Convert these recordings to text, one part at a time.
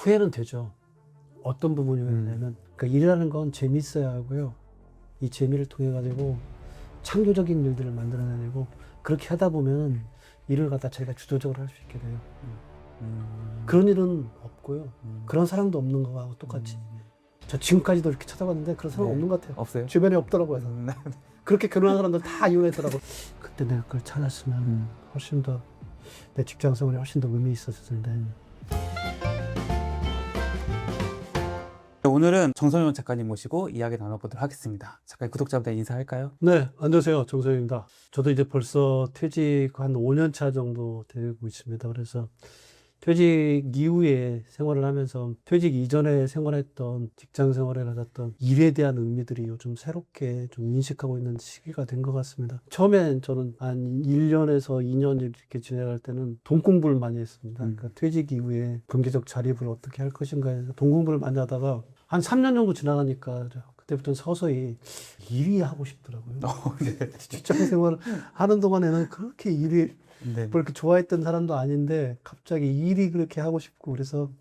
후회는 되죠. 어떤 부분이냐면 그러니까 일이라는 건 재미있어야 하고요. 이 재미를 통해 가지고 창조적인 일들을 만들어내고 그렇게 하다 보면 일을 갖다 자기가 주도적으로 할 수 있게 돼요. 그런 일은 없고요. 그런 사람도 없는 거하고 똑같이. 저 지금까지도 이렇게 찾아봤는데 그런 사람 없는 것 같아요. 없어요? 주변에 없더라고요. 그렇게 결혼한 사람들 다 이혼했더라고. 그때 내가 그걸 찾았으면 훨씬 더 내 직장 생활이 훨씬 더 의미 있었을 텐데. 오늘은 정성윤 작가님 모시고 이야기 나눠보도록 하겠습니다. 작가님, 구독자분들 인사할까요? 네, 안녕하세요. 정서영입니다. 저도 이제 벌써 퇴직 한 5년 차 정도 되고 있습니다. 그래서 퇴직 이후에 생활을 하면서 퇴직 이전에 생활했던 직장 생활에 가졌던 일에 대한 의미들이 요즘 새롭게 좀 인식하고 있는 시기가 된 것 같습니다. 처음엔 저는 한 1년에서 2년 이렇게 지내갈 때는 돈 공부를 많이 했습니다. 그러니까 퇴직 이후에 경제적 자립을 어떻게 할 것인가 해서 돈 공부를 많이 하다가 한 3년 정도 지나가니까 그때부터는 서서히 일이 하고 싶더라고요. 네. 직장 생활을 하는 동안에는 그렇게 일이 네. 그렇게 좋아했던 사람도 아닌데 갑자기 일이 그렇게 하고 싶고 그래서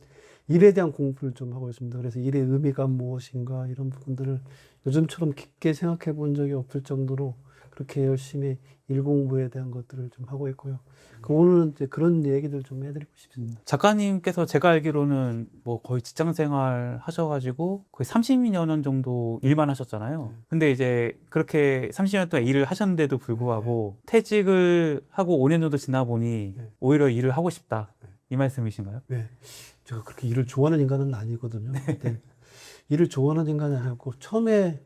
일에 대한 공부를 좀 하고 있습니다. 그래서 일의 의미가 무엇인가 이런 부분들을 요즘처럼 깊게 생각해 본 적이 없을 정도로 그렇게 열심히 일 공부에 대한 것들을 좀 하고 있고요. 오늘은 이제 그런 얘기들 좀 해드리고 싶습니다. 작가님께서 제가 알기로는 뭐 거의 직장 생활 하셔가지고 거의 30년 정도 일만 하셨잖아요. 근데 이제 그렇게 30년 동안 일을 하셨는데도 불구하고 퇴직을 하고 5년 정도 지나 보니 오히려 일을 하고 싶다. 이 말씀이신가요? 네. 제가 그렇게 일을 좋아하는 인간은 아니거든요. 네. 일을 좋아하는 인간이 아니었고 처음에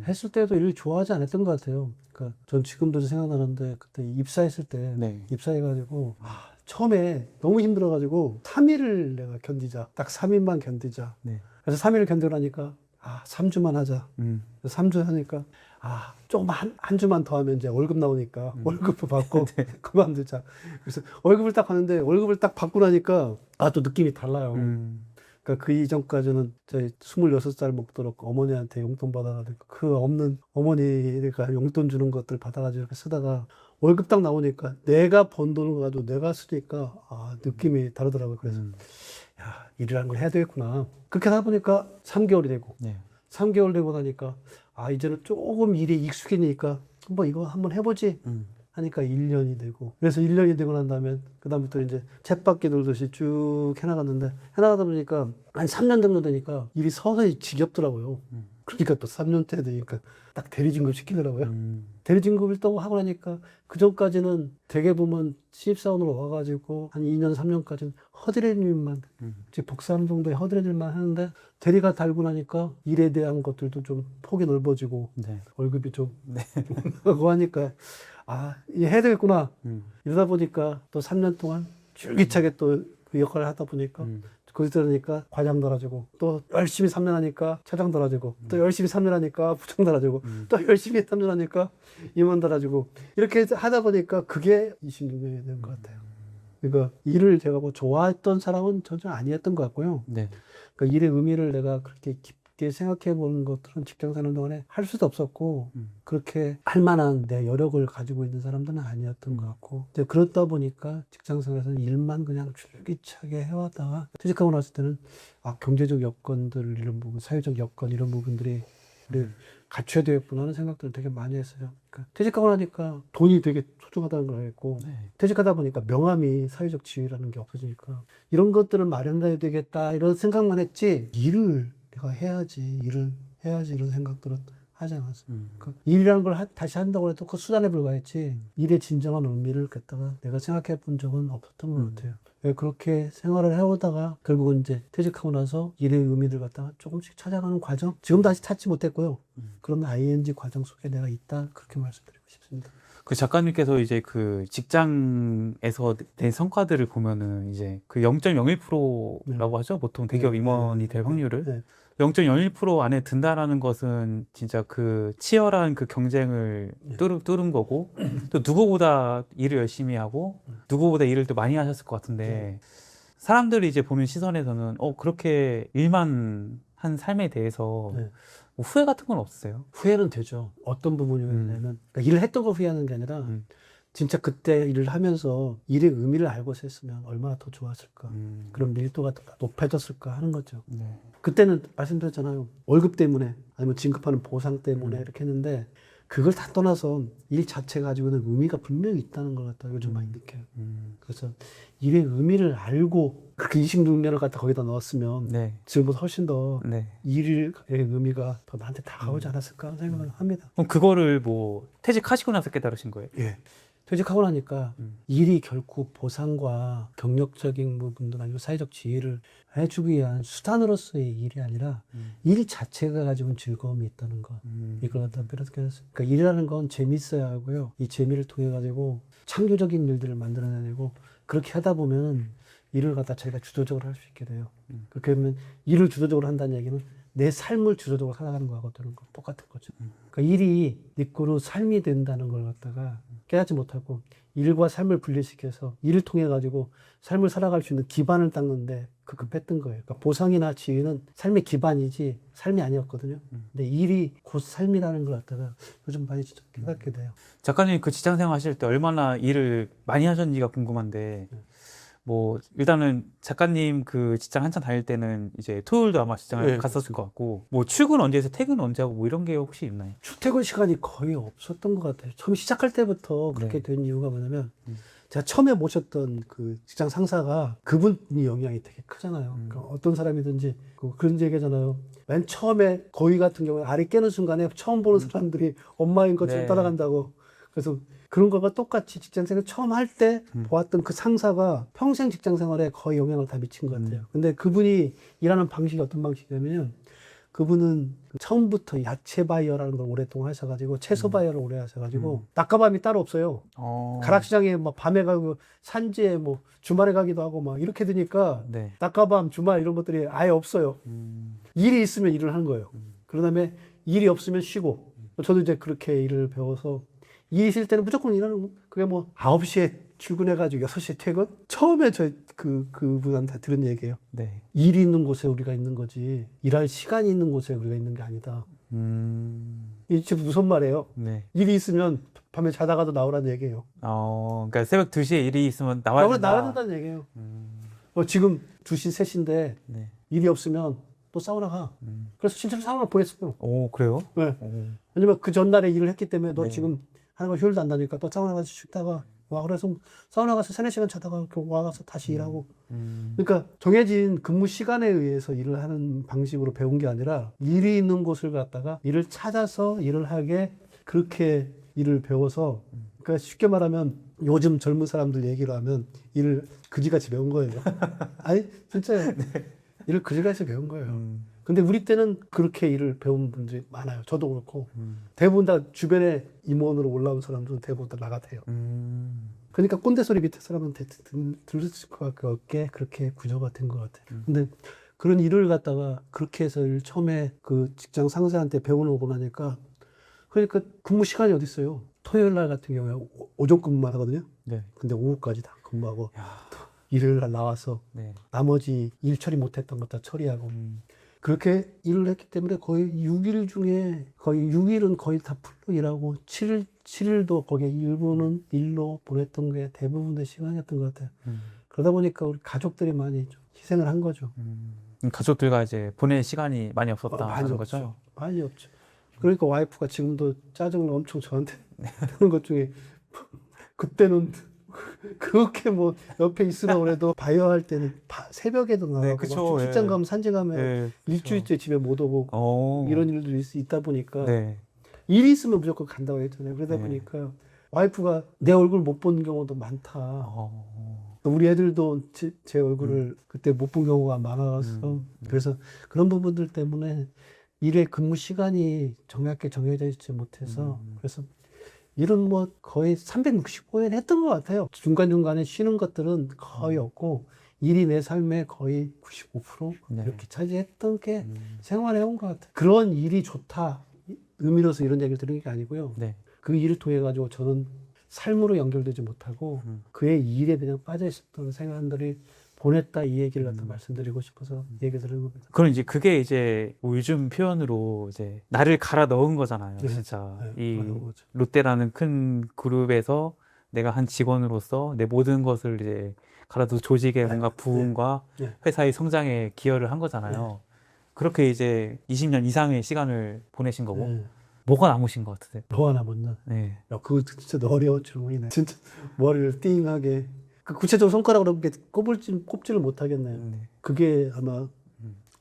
했을 때도 일을 좋아하지 않았던 것 같아요. 그러니까 전 지금도 생각나는데 그때 입사했을 때 입사해가지고 처음에 너무 힘들어가지고 3일을 내가 견디자. 딱 3일만 견디자. 그래서 3일을 견디라니까 3주만 하자. 3주 하니까 조금 한 주만 더 하면 이제 월급 나오니까 월급을 받고 그만두자. 그래서 월급을 딱 하는데 월급을 딱 받고 나니까 또 느낌이 달라요. 그러니까 그 이전까지는 저희 26살 먹도록 어머니한테 용돈 받아가지고 그 없는 어머니가 용돈 주는 것들 받아가지고 이렇게 쓰다가 월급 딱 나오니까 내가 번 돈을 가지고 내가 쓰니까 느낌이 다르더라고요. 그래서 일이라는 걸 해야 되겠구나. 그렇게 하다 보니까 3개월이 되고 3개월 되고 나니까 이제는 조금 일에 익숙해지니까 이거 한번 해보지 하니까 1년이 되고 그래서 1년이 되고 난 다음에 그 다음부터 이제 쳇바퀴 돌듯이 쭉 해나갔는데 해나가다 보니까 한 3년 정도 되니까 일이 서서히 지겹더라고요. 그러니까 또 3년째 되니까 딱 대리진급 시키더라고요. 대리진급을 또 하고 나니까 그 전까지는 되게 보면 신입사원으로 와가지고 한 2년 3년까지는 허드렛 일만 복사하는 정도의 허드렛 일만 하는데 대리가 달고 나니까 일에 대한 것들도 좀 폭이 넓어지고 월급이 좀 하고 하니까 해야 되겠구나. 이러다 보니까 또 3년 동안 줄기차게 또 그 역할을 하다 보니까 거기서 그러니까 과장 달아주고 또 열심히 3년 하니까 차장 달아주고 또 열심히 3년 하니까 부장 달아주고 또 열심히 3년 하니까 임원 달아주고 이렇게 하다 보니까 그게 26년이 된 것 같아요. 그러니까 일을 제가 좋아했던 사람은 전혀 아니었던 것 같고요. 그러니까 일의 의미를 내가 그렇게 깊게 생각해 보는 것들은 직장 사는 동안에 할 수도 없었고 그렇게 할 만한 내 여력을 가지고 있는 사람들은 아니었던 것 같고 이제 그렇다 보니까 직장 생활에서는 일만 그냥 줄기차게 해왔다가 퇴직하고 났을 때는 경제적 여건들 이런 부분, 사회적 여건 이런 부분들이 갖춰야 되겠구나 하는 생각들을 되게 많이 했어요. 그러니까 퇴직하고 나니까 돈이 되게 소중하다는 걸 알고 퇴직하다 보니까 명함이 사회적 지위라는 게 없어지니까 이런 것들을 마련해야 되겠다 이런 생각만 했지 일을 내가 해야지 일을 해야지 이런 생각들은 하지 않았어요. 일이라는 걸 다시 한다고 해도 그 수단에 불과했지 일의 진정한 의미를 갖다가 내가 생각해 본 적은 없었던 것 같아요. 그렇게 생활을 해오다가 결국은 이제 퇴직하고 나서 일의 의미를 갖다가 조금씩 찾아가는 과정 지금도 아직 찾지 못했고요. 그런 ING 과정 속에 내가 있다 그렇게 말씀드리고 싶습니다. 그 작가님께서 이제 그 직장에서 낸 성과들을 보면은 이제 그 0.01%라고 하죠. 보통 대기업 임원이 될 확률을 0.01% 안에 든다라는 것은 진짜 그 치열한 그 경쟁을 뚫은 거고 또 누구보다 일을 열심히 하고 누구보다 일을 또 많이 하셨을 것 같은데 사람들이 이제 보는 시선에서는 그렇게 일만 한 삶에 대해서 뭐 후회 같은 건 없으세요? 후회는 되죠. 어떤 부분이냐면 그러니까 일을 했던 걸 후회하는 게 아니라 진짜 그때 일을 하면서 일의 의미를 알고서 했으면 얼마나 더 좋았을까. 그런 밀도가 더 높아졌을까 하는 거죠. 네. 그때는 말씀드렸잖아요. 월급 때문에 아니면 진급하는 보상 때문에 이렇게 했는데 그걸 다 떠나서 일 자체가 가지고는 의미가 분명히 있다는 걸 갖다 요즘 많이 느껴요. 그래서 일의 의미를 알고 그렇게 26년을 갖다 거기다 넣었으면 네. 지금보다 훨씬 더 네. 일의 의미가 더 나한테 다가오지 않았을까 하는 생각을 합니다. 그럼 그거를 뭐 퇴직하시고 나서 깨달으신 거예요? 예. 퇴직하고 나니까 일이 결코 보상과 경력적인 부분들 아니고 사회적 지위를 해주기 위한 수단으로서의 일이 아니라 일 자체가 가지고 즐거움이 있다는 것. 이걸 갖다 깨닫겠어요. 그러니까 일이라는 건 재미있어야 하고요. 이 재미를 통해 가지고 창조적인 일들을 만들어내고 그렇게 하다 보면 일을 갖다 자기가 주도적으로 할 수 있게 돼요. 그렇게 하면 일을 주도적으로 한다는 얘기는 내 삶을 주도적으로 살아가는 거하고 되는 거 똑같은 거죠. 그러니까 일이 니꾸로 삶이 된다는 걸 갖다가 깨닫지 못하고 일과 삶을 분리시켜서 일을 통해 가지고 삶을 살아갈 수 있는 기반을 닦는데 급급했던 거예요. 그러니까 보상이나 지위는 삶의 기반이지 삶이 아니었거든요. 근데 일이 곧 삶이라는 걸 갖다가 요즘 많이 진짜 깨닫게 돼요. 작가님 그 직장생활 하실 때 얼마나 일을 많이 하셨는지가 궁금한데 뭐 일단은 작가님 그 직장 한참 다닐 때는 이제 토요일도 아마 직장을 네, 갔었을 것 같고 뭐 출근 언제 해서 퇴근 언제 하고 뭐 이런 게 혹시 있나요? 출퇴근 시간이 거의 없었던 것 같아요. 처음 시작할 때부터 그렇게 네. 된 이유가 뭐냐면 제가 처음에 모셨던 그 직장 상사가 그분이 영향이 되게 크잖아요. 그러니까 어떤 사람이든지 그런 얘기잖아요. 맨 처음에 거위 같은 경우에 알이 깨는 순간에 처음 보는 사람들이 엄마인 것처럼 네. 따라간다고. 그래서 그런 거가 똑같이 직장생활 처음 할 때 보았던 그 상사가 평생 직장생활에 거의 영향을 다 미친 것 같아요. 근데 그분이 일하는 방식이 어떤 방식이냐면 그분은 처음부터 야채 바이어라는 걸 오랫동안 하셔가지고 채소 바이어를 오래 하셔가지고 낮과밤이 따로 없어요. 가락시장에 막 밤에 가고 산지에 뭐 주말에 가기도 하고 막 이렇게 되니까 네. 낮과밤 주말 이런 것들이 아예 없어요. 일이 있으면 일을 하는 거예요. 그런 다음에 일이 없으면 쉬고. 저도 이제 그렇게 일을 배워서 일이 있을 때는 무조건 일하는 거. 그게 뭐 9시에 출근해가지고 6시에 퇴근? 처음에 그분한테 들은 얘기예요. 네. 일이 있는 곳에 우리가 있는 거지 일할 시간이 있는 곳에 우리가 있는 게 아니다. 이게 진짜 무슨 말이에요? 네. 일이 있으면 밤에 자다가도 나오라는 얘기예요. 그러니까 새벽 2시에 일이 있으면 나와야 된다. 나와야 된다는 얘기예요. 지금 2시, 3시인데 네. 일이 없으면 또 사우나 가. 그래서 실제로 사우나 보냈어요. 오, 그래요? 네. 왜냐면 그 전날에 일을 했기 때문에 너 네. 지금 하는 거 효율도 안 나니까 또 사우나 가서 쉬다가 와. 그래서 사우나 가서 3-4시간 자다가 와서 다시 일하고. 그러니까 정해진 근무 시간에 의해서 일을 하는 방식으로 배운 게 아니라 일이 있는 곳을 갔다가 일을 찾아서 일을 하게 그렇게 일을 배워서 그러니까 쉽게 말하면 요즘 젊은 사람들 얘기로 하면 일을 그지같이 배운 거예요. 아니 진짜 일을 그지같이 배운 거예요. 근데 우리 때는 그렇게 일을 배운 분들이 많아요. 저도 그렇고 대부분 다 주변에 임원으로 올라온 사람들은 대부분 다 나같아요. 그러니까 꼰대 소리 밑에 사람은 들을 수밖에 없게 그렇게 구조가 된 것 같아요. 근데 그런 일을 갖다가 그렇게 해서 일 처음에 그 직장 상사한테 배워오고 나니까 그러니까 근무 시간이 어디 있어요? 토요일 날 같은 경우에 오전 근무만 하거든요. 네. 근데 오후까지 다 근무하고 일요일 날 나와서 네. 나머지 일 처리 못했던 것 다 처리하고 그렇게 일을 했기 때문에 거의 6일 중에 거의 6일은 거의 다 풀로 일하고 7일도 거기에 일부는 일로 보냈던 게 대부분의 시간이었던 것 같아요. 그러다 보니까 우리 가족들이 많이 좀 희생을 한 거죠. 가족들과 이제 보낼 시간이 많이 없었다 많이 하는 없죠. 거죠? 많이 없죠. 그러니까 와이프가 지금도 짜증을 엄청 저한테 하는 것 중에 그때는 그렇게 뭐 옆에 있으라고 그래도 바이오 할 때는 새벽에도 나가고 네, 막 그쵸. 출장 예. 가면 산지 가면 네, 일주일째 집에 못 오고 이런 일들이 있다 보니까 네. 일이 있으면 무조건 간다고 했잖아요. 그러다 네. 보니까 와이프가 내 얼굴 못 본 경우도 많다. 우리 애들도 제 얼굴을 그때 못 본 경우가 많아서 그래서 그런 부분들 때문에 일의 근무 시간이 정확하게 정해져 있지 못해서 그래서 일은 뭐 거의 365일 했던 것 같아요. 중간중간에 쉬는 것들은 거의 없고 일이 내 삶의 거의 95% 네. 이렇게 차지했던 게 생활해온 것 같아요. 그런 일이 좋다 의미로서 이런 얘기를 드리는 게 아니고요. 네. 그 일을 통해 가지고 저는 삶으로 연결되지 못하고 그의 일에 그냥 빠져 있었던 생활들이 보냈다 이 얘기를 갖다 말씀드리고 싶어서 얘기 드리는 겁니다. 그럼 이제 그게 이제 뭐 요즘 표현으로 이제 나를 갈아 넣은 거잖아요. 네. 진짜 네, 이 맞는 거죠. 롯데라는 큰 그룹에서 내가 한 직원으로서 내 모든 것을 이제 가라도 조직의 뭔가 부흥과 네. 회사의 성장에 기여를 한 거잖아요. 그렇게 이제 20년 이상의 시간을 보내신 거고 네. 뭐가 남으신 것 같으세요? 뭐 하나 못나. 네. 야, 그거 진짜 어려운 질문이네. 진짜 머리를 띵하게. 그 구체적으로 손가락으로 이렇게 꼽지를 못하겠네요. 그게 아마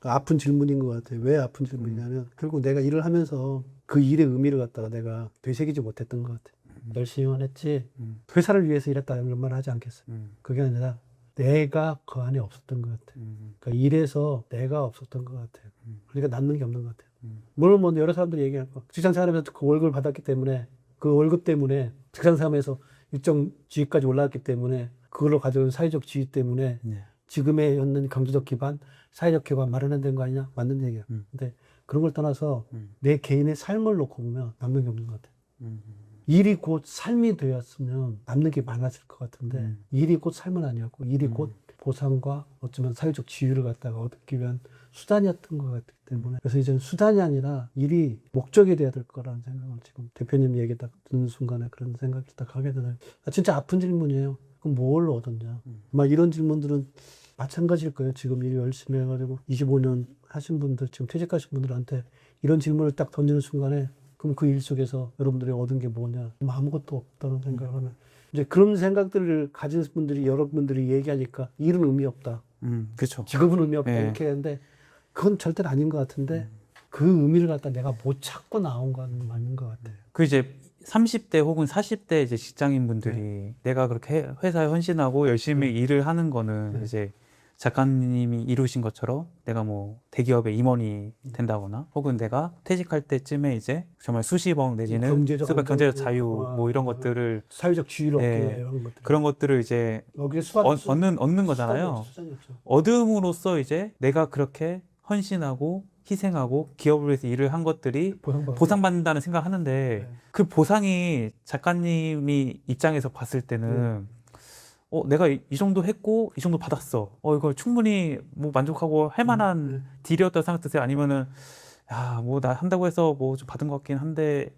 아픈 질문인 것 같아요. 왜 아픈 질문이냐면 결국 내가 일을 하면서 그 일의 의미를 갖다가 내가 되새기지 못했던 것 같아요. 열심히만 했지 회사를 위해서 일했다 이런 말 하지 않겠어요. 그게 아니라 내가 그 안에 없었던 것 같아요. 그러니까 일에서 내가 없었던 것 같아요. 그러니까 남는 게 없는 것 같아요. 물론 뭐 여러 사람들이 얘기할 거 직장 생활하면서 그 월급을 받았기 때문에 그 월급 때문에 직장 생활하면서 일정 지위까지 올라왔기 때문에 그걸로 가져온 사회적 지위 때문에 지금의 있는 경제적 기반, 사회적 기반 마련된 거 아니냐? 맞는 얘기야. 근데 그런 걸 떠나서 내 개인의 삶을 놓고 보면 남는 게 없는 것 같아요. 일이 곧 삶이 되었으면 남는 게 많았을 것 같은데 일이 곧 삶은 아니었고 일이 곧 보상과 어쩌면 사회적 지위를 갖다가 얻기 위한 수단이었던 것 같기 때문에 그래서 이제는 수단이 아니라 일이 목적이 돼야 될 거라는 생각을 지금 대표님 얘기 딱 듣는 순간에 그런 생각이 딱 하게 되네요. 진짜 아픈 질문이에요. 그럼 뭘 얻었냐? 막 이런 질문들은 마찬가지일 거예요. 지금 일 열심히 해가지고 25년 하신 분들, 지금 퇴직하신 분들한테 이런 질문을 딱 던지는 순간에 그럼 그 일 속에서 여러분들이 얻은 게 뭐냐? 아무것도 없다는 생각을 하면 이제 그런 생각들을 가진 분들이 여러분들이 얘기하니까 일은 의미 없다. 그렇죠. 직업은 의미 없다. 네. 이렇게 하는데 그건 절대로 아닌 것 같은데 그 의미를 갖다 내가 못 찾고 나온 건 맞는 것 같아요. 그 이제 30대 혹은 40대 이제 직장인 분들이 내가 그렇게 회사에 헌신하고 열심히 일을 하는 거는 이제 작가님이 이루신 것처럼 내가 뭐 대기업의 임원이 된다거나 혹은 내가 퇴직할 때쯤에 이제 정말 수십억 내지는 경제적 수백 경제적 자유 안정성, 뭐 이런 것들을 사회적 지위를 얻게 네, 이런 것들. 그런 것들을 이제 여기에 얻는 거잖아요. 수단이었죠. 얻음으로써 이제 내가 그렇게 헌신하고 희생하고 기업을 위해서 일을 한 것들이 보상받는다는 생각을 하는데 그 보상이 작가님이 입장에서 봤을 때는 내가 이 정도 했고 이 정도 받았어. 이거 충분히 뭐 만족하고 할 만한 딜이었다고 생각드세요? 아니면은 뭐 나 한다고 해서 뭐 좀 받은 것 같긴 한데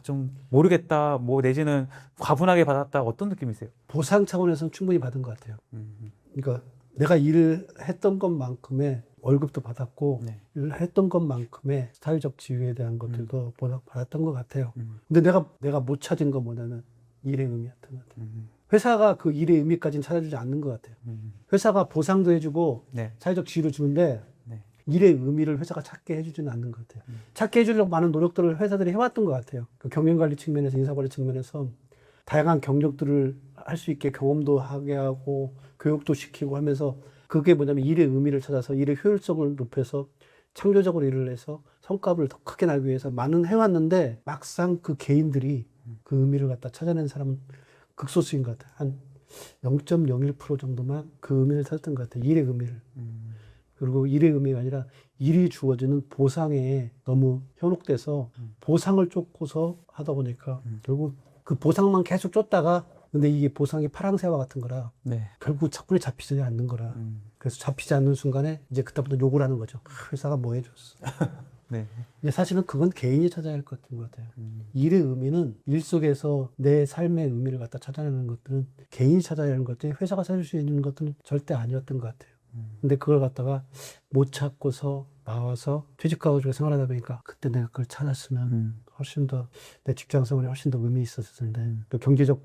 좀 모르겠다. 뭐 내지는 과분하게 받았다. 어떤 느낌이세요? 보상 차원에서는 충분히 받은 것 같아요. 그러니까 내가 일을 했던 것만큼의 월급도 받았고 일을 했던 것만큼의 사회적 지위에 대한 것들도 받았던 것 같아요. 근데 내가 못 찾은 건 뭐냐면 일의 의미였던 것 같아요. 회사가 그 일의 의미까지는 찾아주지 않는 것 같아요. 회사가 보상도 해주고 사회적 지위를 주는데 일의 의미를 회사가 찾게 해주지는 않는 것 같아요. 찾게 해주려고 많은 노력들을 회사들이 해왔던 것 같아요. 그 경영관리 측면에서 인사관리 측면에서 다양한 경력들을 할 수 있게 경험도 하게 하고 교육도 시키고 하면서 그게 뭐냐면 일의 의미를 찾아서 일의 효율성을 높여서 창조적으로 일을 해서 성과를 더 크게 나기 위해서 많은 해왔는데 막상 그 개인들이 그 의미를 갖다 찾아낸 사람은 극소수인 것 같아요. 한 0.01% 정도만 그 의미를 찾았던 것 같아요. 일의 의미를. 그리고 일의 의미가 아니라 일이 주어지는 보상에 너무 현혹돼서 보상을 쫓고서 하다 보니까 결국 그 보상만 계속 쫓다가 근데 이게 보상이 파랑새와 같은 거라 결국 착분이 잡히지 않는 거라 그래서 잡히지 않는 순간에 이제 그때부터 욕을 하는 거죠. 회사가 뭐 해줬어. 근데 사실은 그건 개인이 찾아야 할 것 같은 것 같아요. 일의 의미는 일 속에서 내 삶의 의미를 갖다 찾아내는 것들은 개인이 찾아야 하는 것들이 회사가 찾을 수 있는 것들은 절대 아니었던 것 같아요. 근데 그걸 갖다가 못 찾고서 나와서 퇴직하고 생활하다 보니까 그때 내가 그걸 찾았으면 훨씬 더 내 직장 생활이 훨씬 더 의미 있었을 텐데 또 경제적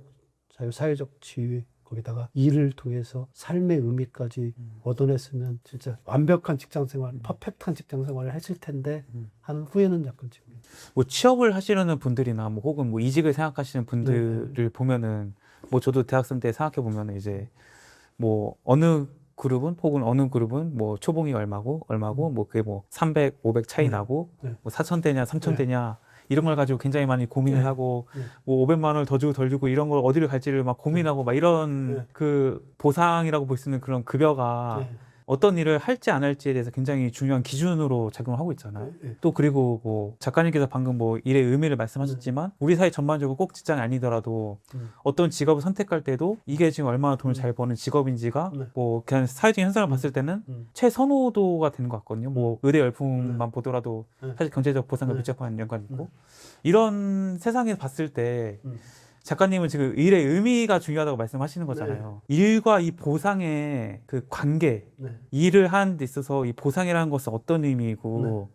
자유, 사회적 지위 거기다가 일을 통해서 삶의 의미까지 얻어냈으면 진짜 완벽한 직장 생활, 퍼펙트한 직장 생활을 했을 텐데 하는 후회는 약간 지금. 뭐 취업을 하시려는 분들이나 뭐 혹은 뭐 이직을 생각하시는 분들을 보면은 뭐 저도 대학생 때 생각해 보면은 이제 뭐 어느 그룹은 혹은 어느 그룹은 뭐 초봉이 얼마고 뭐 그게 뭐 300, 500 차이 나고 뭐 4,000대냐 3,000대냐 이런 걸 가지고 굉장히 많이 고민을 하고 뭐 500만 원을 더 주고 덜 주고 이런 걸 어디를 갈지를 막 고민하고 막 이런 그 보상이라고 볼 수 있는 그런 급여가 어떤 일을 할지 안 할지에 대해서 굉장히 중요한 기준으로 작용을 하고 있잖아요. 또 그리고 뭐 작가님께서 방금 뭐 일의 의미를 말씀하셨지만 우리 사회 전반적으로 꼭 직장이 아니더라도 어떤 직업을 선택할 때도 이게 지금 얼마나 돈을 잘 버는 직업인지가 뭐 그냥 사회적인 현상을 봤을 때는 최선호도가 되는 것 같거든요. 뭐 의대 열풍만 보더라도 사실 경제적 보상과 밀접한 연관이 있고 이런 세상에 봤을 때 작가님은 지금 일의 의미가 중요하다고 말씀하시는 거잖아요. 일과 이 보상의 그 관계, 네. 일을 하는 데 있어서 이 보상이라는 것은 어떤 의미이고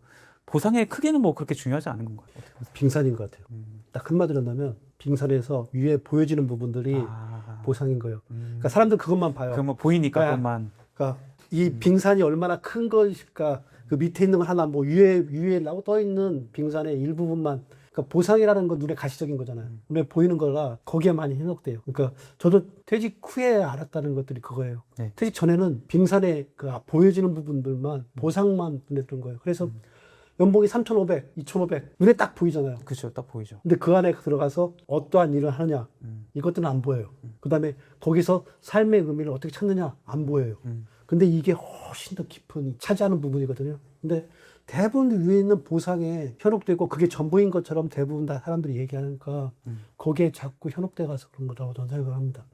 보상의 크기는 뭐 그렇게 중요하지 않은 건가요? 빙산인 것 같아요. 딱 한마디로 한다면 빙산에서 위에 보여지는 부분들이 아, 보상인 거예요. 그러니까 사람들 그것만 봐요. 그뭐 보이니까 그러니까 그것만. 그러니까 이 빙산이 얼마나 큰 것일까, 그 밑에 있는 건 하나, 뭐 위에 떠 있는 빙산의 일부분만, 그러니까 보상이라는 건 눈에 가시적인 거잖아요. 눈에 보이는 거라 거기에 많이 현혹돼요. 그러니까 저도 퇴직 후에 알았다는 것들이 그거예요. 네. 퇴직 전에는 빙산의 그 보여지는 부분들만 보상만 눈에 뜬 거예요. 그래서 연봉이 3,500, 2,500 눈에 딱 보이잖아요. 그렇죠, 딱 보이죠. 근데 그 안에 들어가서 어떠한 일을 하느냐, 이것들은 안 보여요. 그 다음에 거기서 삶의 의미를 어떻게 찾느냐, 안 보여요. 근데 이게 훨씬 더 깊은 차지하는 부분이거든요. 근데 대부분 위에 있는 보상에 현혹되고 그게 전부인 것처럼 대부분 다 사람들이 얘기하니까 거기에 자꾸 현혹돼 가서 그런 거라고 저는 생각을 합니다.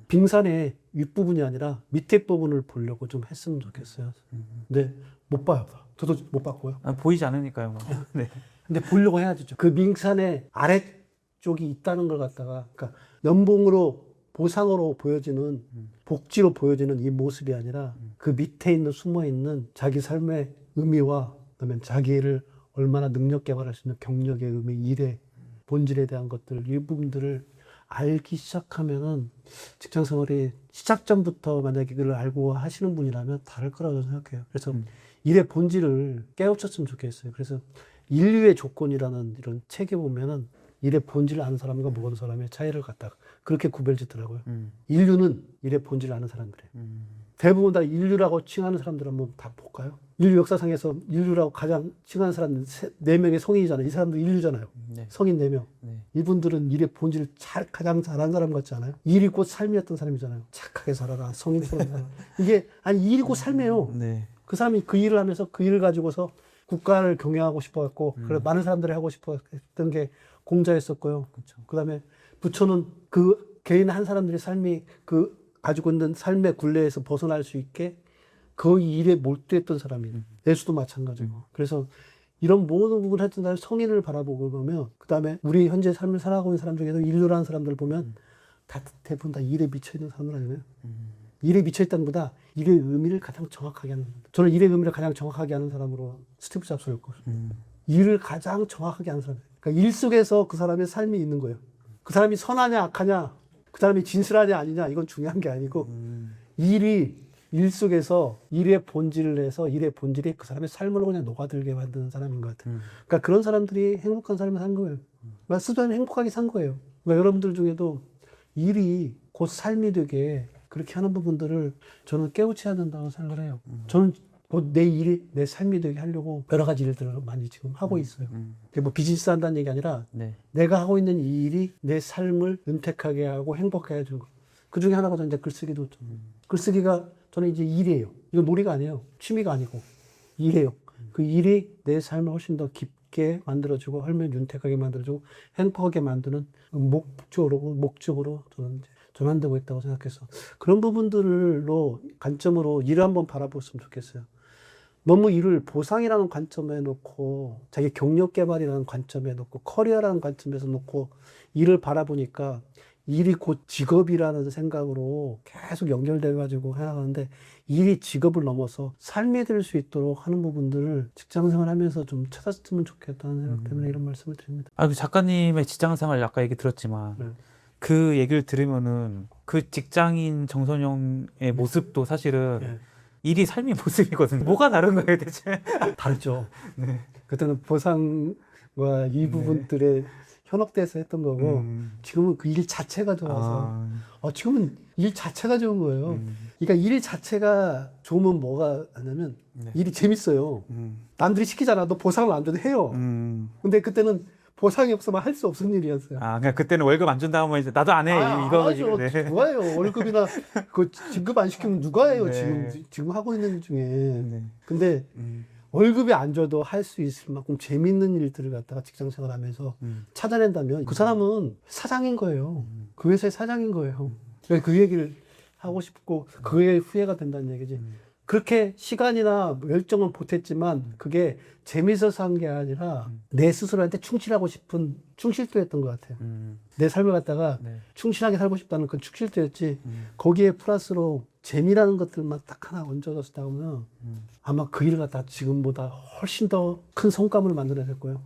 빙산의 윗부분이 아니라 밑에 부분을 보려고 좀 했으면 좋겠어요. 근데 못 봐요. 저도 못 봤고요. 아, 보이지 않으니까요. 뭐. 네. 근데 보려고 해야죠. 그 빙산의 아래쪽이 있다는 걸 갖다가, 그러니까 연봉으로, 보상으로 보여지는, 복지로 보여지는 이 모습이 아니라 그 밑에 있는 숨어 있는 자기 삶의 의미와 그다음에 자기를 얼마나 능력 개발할 수 있는 경력의 의미, 일의 본질에 대한 것들, 이 부분들을 알기 시작하면은 직장 생활이 시작 전부터 만약에 그걸 알고 하시는 분이라면 다를 거라고 생각해요. 그래서 일의 본질을 깨우쳤으면 좋겠어요. 그래서 인류의 조건이라는 이런 책에 보면은 일의 본질을 아는 사람과 모르는 사람의 차이를 갖다가 그렇게 구별짓더라고요. 인류는 일의 본질을 아는 사람들이에요. 대부분 다 인류라고 칭하는 사람들 한번 다 볼까요? 인류 역사상에서 인류라고 가장 칭하는 사람은 4명의 성인이잖아요. 이 사람들 인류잖아요. 네. 성인 4명. 네. 이분들은 일의 본질을 가장 잘하는 사람 같지 않아요? 일이 곧 삶이었던 사람이잖아요. 착하게 살아라. 성인처럼 살아라. 이게 아니 일이 곧 삶이에요. 네. 그 사람이 그 일을 하면서 그 일을 가지고서 국가를 경영하고 싶어 갖고 그래 많은 사람들이 하고 싶어 했던 게 공자였었고요. 그렇죠. 그다음에 부처는 그 개인 한 사람들의 삶이 그 가지고 있는 삶의 굴레에서 벗어날 수 있게 그 일에 몰두했던 사람이에요. 예수도 마찬가지고. 그래서 이런 모든 부분을 했던 사람 성인을 바라보고 보면 그다음에 우리 현재 삶을 살아가고 있는 사람 중에서 인류라는 사람들을 보면 다 대부분 다 일에 미쳐 있는 사람들 아니에요. 일에 미쳐 있다는 것보다 일의 의미를 가장 정확하게 하는 사람. 저는 일의 의미를 가장 정확하게 하는 사람으로 스티브 잡스였고 일을 가장 정확하게 하는 사람. 그러니까 일 속에서 그 사람의 삶이 있는 거예요. 그 사람이 선하냐 악하냐, 그 사람이 진실하냐 아니냐 이건 중요한 게 아니고 일이 일 속에서 일의 본질을 내서 일의 본질이 그 사람의 삶을 그냥 녹아들게 만드는 사람인 것 같아요. 그러니까 그런 사람들이 행복한 삶을 산 거예요. 그러니까 스스로 행복하게 산 거예요. 그러니까 여러분들 중에도 일이 곧 삶이 되게 그렇게 하는 부분들을 저는 깨우쳐야 된다고 생각을 해요. 저는 곧 내 일이 내 삶이 되게 하려고 여러 가지 일들을 많이 지금 하고 있어요. 그게 뭐 비즈니스 한다는 얘기 아니라 네. 내가 하고 있는 이 일이 내 삶을 윤택하게 하고 행복하게 해주는 거. 그 중에 하나가 저는 이제 글쓰기도 글쓰기가 저는 이제 일이에요. 이건 놀이가 아니에요. 취미가 아니고 일이에요. 그 일이 내 삶을 훨씬 더 깊게 만들어주고 훨씬 윤택하게 만들어주고 행복하게 만드는 목적으로 저는 이제 좀 만들고 있다고 생각해서 그런 부분들로 관점으로 일을 한번 바라봤으면 좋겠어요. 너무 일을 보상이라는 관점에 놓고 자기 경력 개발이라는 관점에 놓고 커리어라는 관점에서 놓고 일을 바라보니까 일이 곧 직업이라는 생각으로 계속 연결돼 가지고 해나가는데 일이 직업을 넘어서 삶이 될 수 있도록 하는 부분들을 직장생활 하면서 좀 찾았으면 좋겠다는 생각 때문에 이런 말씀을 드립니다. 아, 그 작가님의 직장생활 아까 얘기 들었지만 네. 그 얘기를 들으면은 그 직장인 정선영의 모습도 사실은 네. 일이 삶의 모습이거든요. 뭐가 다른 거예요, 대체? 다르죠. 네. 그때는 보상과 이 부분들에 현혹돼서 했던 거고 지금은 그 일 자체가 좋아서 지금은 일 자체가 좋은 거예요. 그러니까 일 자체가 좋으면 뭐가 하냐면 네. 일이 재밌어요. 남들이 시키잖아. 너 보상을 안 줘도 해요. 근데 그때는 보상이 없으면 할 수 없는 일이었어요. 아, 그냥 그때는 월급 안 준다 하면 이제 나도 안 해. 이거 네. 누가 해요? 월급이나 그 진급 안 시키면 누가 해요? 네. 지금 하고 있는 일 중에. 네. 근데 월급이 안 줘도 할 수 있을 만큼 재밌는 일들을 갖다가 직장 생활하면서 찾아낸다면 그 사람은 사장인 거예요. 그 회사의 사장인 거예요. 그래서 그 얘기를 하고 싶고 그의 후회가 된다는 얘기지. 그렇게 시간이나 열정은 보탰지만 그게 재밌어서 한 게 아니라 내 스스로한테 충실하고 싶은 충실도였던 것 같아요. 내 삶을 갖다가 네. 충실하게 살고 싶다는 그 충실도였지 거기에 플러스로 재미라는 것들만 딱 하나 얹어졌다 보면 아마 그 일을 갖다 지금보다 훨씬 더 큰 성과물을 만들어낼 거예요.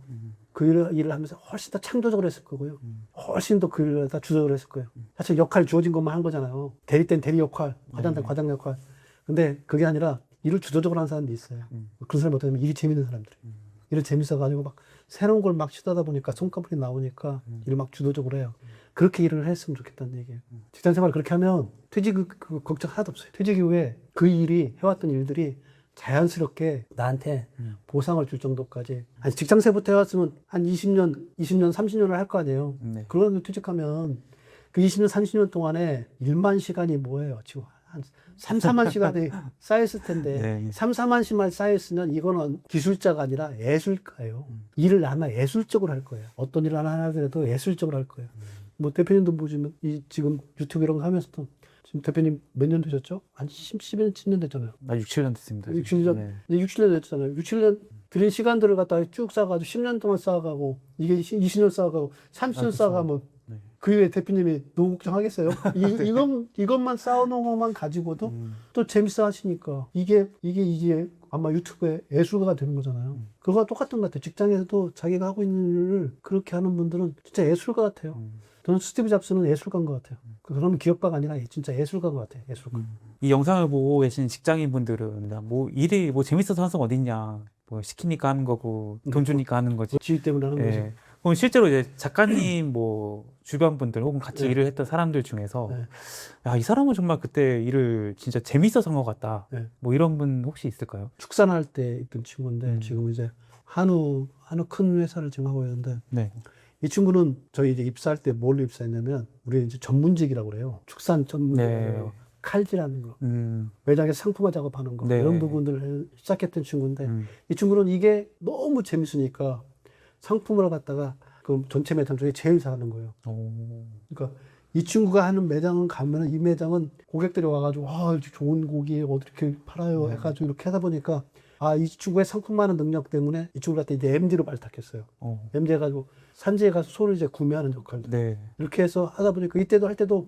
그 일을 하면서 훨씬 더 창조적으로 했을 거고요. 훨씬 더 그 일을 갖다 주도적으로 했을 거예요. 사실 역할 주어진 것만 한 거잖아요. 대리 땐 대리 역할, 과장 땐 과장 역할. 근데 그게 아니라 일을 주도적으로 하는 사람도 있어요. 그런 사람이 어떻게 보면 일이 재밌는 사람들이. 일을 재밌어가지고 막 새로운 걸 막 시도하다 보니까 손가락이 나오니까 일을 막 주도적으로 해요. 그렇게 일을 했으면 좋겠다는 얘기예요. 직장 생활을 그렇게 하면 퇴직 그 걱정 하나도 없어요. 퇴직 이후에 그 일이 해왔던 일들이 자연스럽게 나한테 보상을 줄 정도까지. 아니, 직장생부터 해왔으면 한 20년, 30년을 할 거 아니에요. 네. 그런 퇴직하면 그 20년, 30년 동안에 1만 시간이 뭐예요? 지금 한 3, 4만 시간이 쌓였을 텐데 네. 3, 4만 시간 쌓였으면 이거는 기술자가 아니라 예술가예요. 일을 아마 예술적으로 할 거예요. 어떤 일을 하나 하더라도 예술적으로 할 거예요. 뭐 대표님도 보시면 지금 유튜브 이런 거 하면서도 지금 대표님 몇 년 되셨죠? 한 10년, 10년 됐잖아요. 나 6, 7년 됐습니다. 6, 7년, 네. 이제 6, 7년 됐잖아요. 6, 7년 들인 시간들을 갖다가 쭉 쌓아가지고 10년 동안 쌓아가고 이게 20년 쌓아가고 30년 그렇죠. 쌓아가면 네. 그 외에 대표님이 노후 걱정하겠어요? 이것만 쌓아놓은 것만 가지고도 또 재밌어 하시니까 이게 아마 유튜브의 예술가가 되는 거잖아요. 그거와 똑같은 것 같아요. 직장에서도 자기가 하고 있는 일을 그렇게 하는 분들은 진짜 예술가 같아요. 저는 스티브 잡스는 예술가인 것 같아요. 그러면 기업가가 아니라 진짜 예술가인 것 같아요. 예술가. 이 영상을 보고 계신 직장인분들은 뭐 일이 뭐 재밌어서 하는 사람 어딨냐, 뭐 시키니까 하는 거고 돈 주니까 하는 거지. 지위 때문에 하는 거죠. 예. 그럼 실제로 이제 작가님 뭐 주변 분들 혹은 같이 네. 일을 했던 사람들 중에서 네. 야, 이 사람은 정말 그때 일을 진짜 재밌어서 한 것 같다. 네. 뭐 이런 분 혹시 있을까요? 축산할 때 있던 친구인데 지금 이제 한우 큰 회사를 지금 하고 있는데 네. 이 친구는 저희 이제 입사할 때 뭘로 입사했냐면 우리 이제 전문직이라고 그래요. 축산 전문 네. 칼질하는 거, 음. 매장에서 상품화 작업하는 거 네. 이런 부분들을 시작했던 친구인데 이 친구는 이게 너무 재밌으니까 상품을 갖다가 그 전체 매장 중에 제일 잘하는 거예요. 오. 그러니까 이 친구가 하는 매장은 가면은 이 매장은 고객들이 와가지고 좋은 고기 어디 이렇게 팔아요 해가지고 이렇게 하다 보니까 이 친구의 상품화하는 능력 때문에 이 친구한테 이제 MD로 발탁했어요. MD 해가지고 산지에 가서 소를 이제 구매하는 역할도. 네. 이렇게 해서 하다 보니까 이때도 할 때도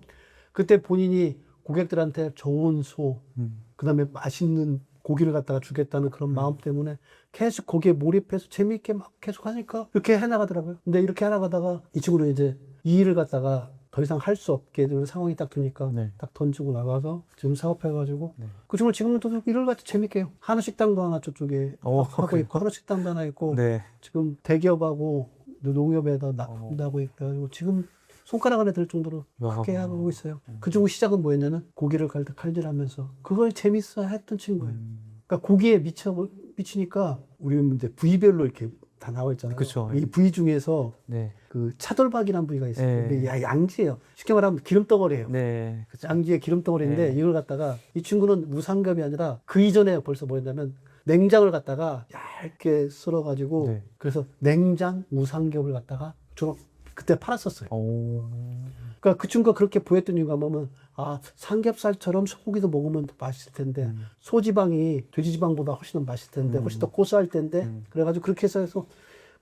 그때 본인이 고객들한테 좋은 소, 그다음에 맛있는 고기를 갖다가 주겠다는 그런 마음 때문에 계속 거기에 몰입해서 재미있게 막 계속 하니까 이렇게 해나가더라고요. 근데 이렇게 해나가다가 이 친구는 이제 이 일을 갖다가 더 이상 할 수 없게 되는 상황이 딱 되니까 네. 딱 던지고 나가서 지금 사업해가지고 네. 그 친구는 지금은 또 일을 갖다 재밌게 해요. 한우 식당도 하나 저쪽에 하고 있고 한우 식당도 하나 있고 네. 지금 대기업하고 농협에다 나간다고 있고 지금 손가락 안에 들 정도로 크게 하고 있어요. 그 친구 시작은 뭐였냐면 고기를 칼질하면서 그걸 재밌어 했던 친구예요. 그러니까 고기에 미치니까 우리 이제 부위별로 이렇게 다 나와 있잖아요. 그쵸. 이 부위 중에서 네. 그 차돌박이라는 부위가 있어요. 네. 근데 양지예요. 쉽게 말하면 기름덩어리예요. 네. 그쵸. 양지의 기름덩어리인데 네. 이걸 갖다가 이 친구는 무상급이 아니라 그 이전에 벌써 뭐였냐면 냉장을 갖다가 얇게 썰어가지고 네. 그래서 냉장 무상겹을 갖다가 주로 그때 팔았었어요. 오. 그러니까 그 친구가 그렇게 보였던 이유가 뭐냐면 삼겹살처럼 소고기도 먹으면 더 맛있을 텐데 소지방이 돼지지방보다 훨씬 더 맛있을 텐데 훨씬 더 고소할 텐데 그래가지고 그렇게 해서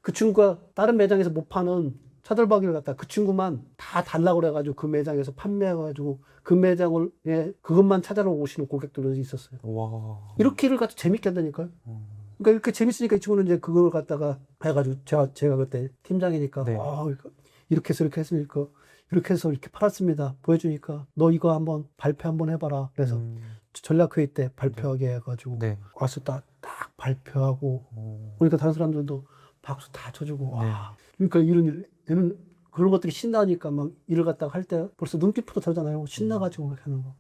그 친구가 다른 매장에서 못 파는 차돌박이를 갖다 그 친구만 다 달라고 그래가지고 그 매장에서 판매해가지고 그 매장을 그것만 찾아러 오시는 고객들도 있었어요. 와. 이렇게 일을 갖다 재밌게 한다니까요. 그러니까 이렇게 재밌으니까 이 친구는 이제 그걸 갖다가 해가지고 제가 그때 팀장이니까 네. 이렇게 해서 이렇게 했으니까 이렇게 해서 이렇게 팔았습니다. 보여주니까 너 이거 한번 발표 한번 해봐라. 그래서 전략회의 때 발표하게 해가지고 네. 와서 딱 발표하고 그러니까 다른 사람들도 박수 다 쳐주고 와. 그러니까 얘는 그런 것들이 신나니까 막 일을 갖다가 할 때 벌써 눈빛부터 다르잖아요. 신나가지고 그렇게 하는 거.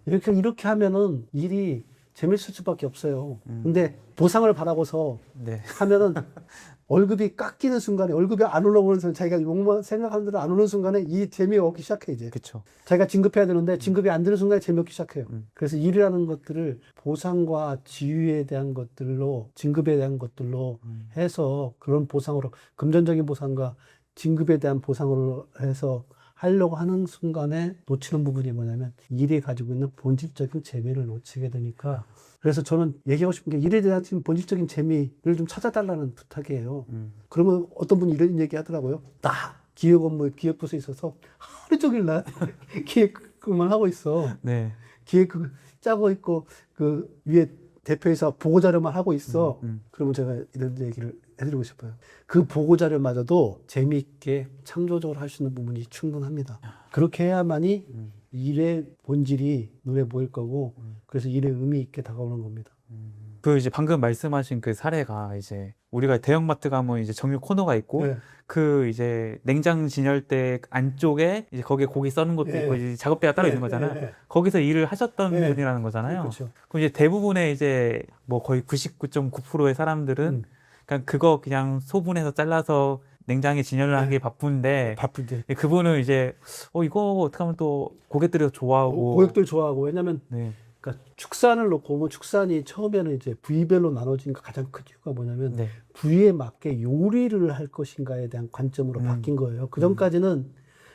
이렇게 하면은 일이 재밌을 수밖에 없어요. 근데 보상을 바라고서 네. 하면은 월급이 깎이는 순간에 월급이 안 올라오는 순간 자기가 욕만 생각하는 대로 안 오는 순간에 이 재미가 없기 시작해 이제. 그쵸. 자기가 진급해야 되는데 진급이 안 되는 순간에 재미없기 시작해요. 그래서 일이라는 것들을 보상과 지위에 대한 것들로 진급에 대한 것들로 해서 그런 보상으로 금전적인 보상과 진급에 대한 보상으로 해서 하려고 하는 순간에 놓치는 부분이 뭐냐면 일이 가지고 있는 본질적인 재미를 놓치게 되니까 그래서 저는 얘기하고 싶은 게 일에 대한 지금 본질적인 재미를 좀 찾아달라는 부탁이에요. 그러면 어떤 분이 이런 얘기 하더라고요. 나 기획 업무에 기획부서에 있어서 하루 종일 나 기획만 하고 있어. 네. 기획 짜고 있고 그 위에 대표이사 보고자료만 하고 있어. 그러면 제가 이런 얘기를 해드리고 싶어요. 그 보고자료마저도 재미있게 창조적으로 할 수 있는 부분이 충분합니다. 그렇게 해야만이 일의 본질이 눈에 보일 거고 그래서 일에 의미 있게 다가오는 겁니다. 그 이제 방금 말씀하신 그 사례가 이제 우리가 대형마트 가면 이제 정육 코너가 있고 네. 그 이제 냉장 진열대 안쪽에 이제 거기에 고기 써는 것도 네. 있고 이제 작업대가 따로 있는 거잖아요. 거기서 일을 하셨던 네. 분이라는 거잖아요. 그렇죠. 그럼 이제 대부분의 이제 뭐 거의 99.9%의 사람들은 그냥 그거 그냥 소분해서 잘라서 냉장에 진열을 하기 바쁜데 바쁜데 그분은 이제 이거 어떻게 하면 또 고객들이 더 좋아하고 고객들 좋아하고 왜냐면 네. 그러니까 축산을 놓고 보면 축산이 처음에는 이제 부위별로 나눠진 가장 큰 이유가 뭐냐면 네. 부위에 맞게 요리를 할 것인가에 대한 관점으로 바뀐 거예요. 그 전까지는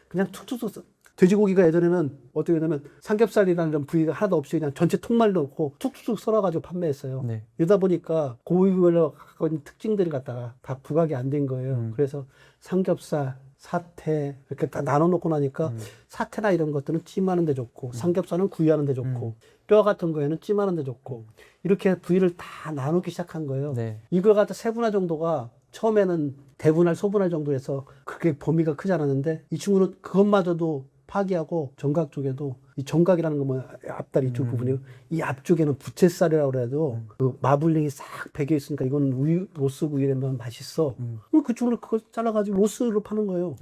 그냥 툭툭툭 돼지고기가 예전에는 어떻게 되냐면 삼겹살이라는 이런 부위가 하나도 없이 그냥 전체 통말 넣고 툭툭툭 썰어가지고 판매했어요. 네. 이러다 보니까 고기별로 갖고 있는 특징들이 갖다가 다 부각이 안 된 거예요. 그래서 삼겹살, 사태 이렇게 다 나눠놓고 나니까 사태나 이런 것들은 찜하는 데 좋고 삼겹살은 구이하는 데 좋고 뼈 같은 거에는 찜하는 데 좋고 이렇게 부위를 다 나누기 시작한 거예요. 네. 이걸 갖다 세분화 정도가 처음에는 대분할, 소분할 정도에서 그렇게 범위가 크지 않았는데 이 친구는 그것마저도 파기하고 정각 쪽에도 이 정각이라는 건 뭐 앞다리 이쪽 부분이고 이 앞쪽에는 부채살이라고 그래도 그 마블링이 싹 배겨 있으니까 이건 우유 로스 구이라면 맛있어. 그럼 그쪽으로 그걸 잘라가지고 로스로 파는 거예요.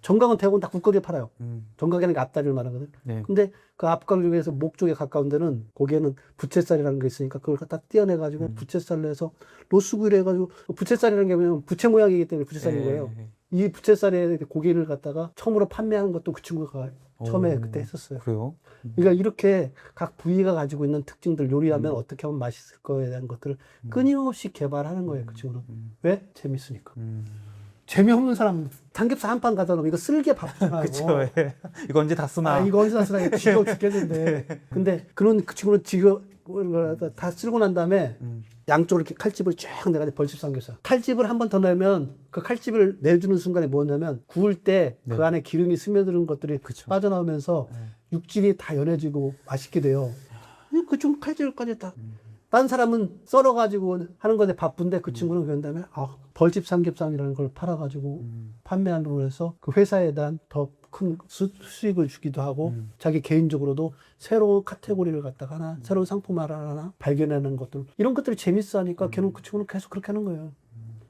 정각은 대부분 다 국거리에 팔아요. 정각이라는 게 앞다리를 말하거든. 네. 근데 근데 그 앞각 중에서 목 쪽에 가까운 데는 거기에는 부채살이라는 게 있으니까 그걸 갖다 떼어내가지고 부채살로 해서 로스 구이를 해가지고 부채살이라는 게 뭐냐면 부채 모양이기 때문에 부채살인 거예요. 이 부채살에 고기를 갖다가 처음으로 판매하는 것도 그 친구가 처음에 그때 했었어요. 그래요? 그러니까 이렇게 각 부위가 가지고 있는 특징들 요리하면 어떻게 하면 맛있을 거에 대한 것들을 끊임없이 개발하는 거예요. 그 친구는. 왜? 재밌으니까. 재미없는 사람 삼겹살 한 판 갖다 놓으면 이거 쓸게 바쁘잖아요. 그쵸. 예. 이거 언제 다 쓰나? 이거 언제 다 쓰나 지겨워 죽겠는데. 근데 그런 그 친구는 다 쓸고 난 다음에 양쪽으로 이렇게 칼집을 쫙 내가 벌집 삼겹살. 칼집을 한 번 더 내면 그 칼집을 내주는 순간에 뭐냐면 구울 때 그 안에 기름이 스며드는 것들이 빠져나오면서 육질이 다 연해지고 맛있게 돼요. 그중 칼집까지 다. 딴 사람은 썰어가지고 하는 건데 바쁜데 그 친구는 그런 다음에 벌집 삼겹살이라는 걸 팔아가지고 판매하는 해서 그 회사에 대한 더 큰 수익을 주기도 하고 자기 개인적으로도 새로운 카테고리를 갖다가 하나 새로운 상품을 하나 발견하는 것들 이런 것들이 재밌어 하니까 걔는 그 친구는 계속 그렇게 하는 거예요.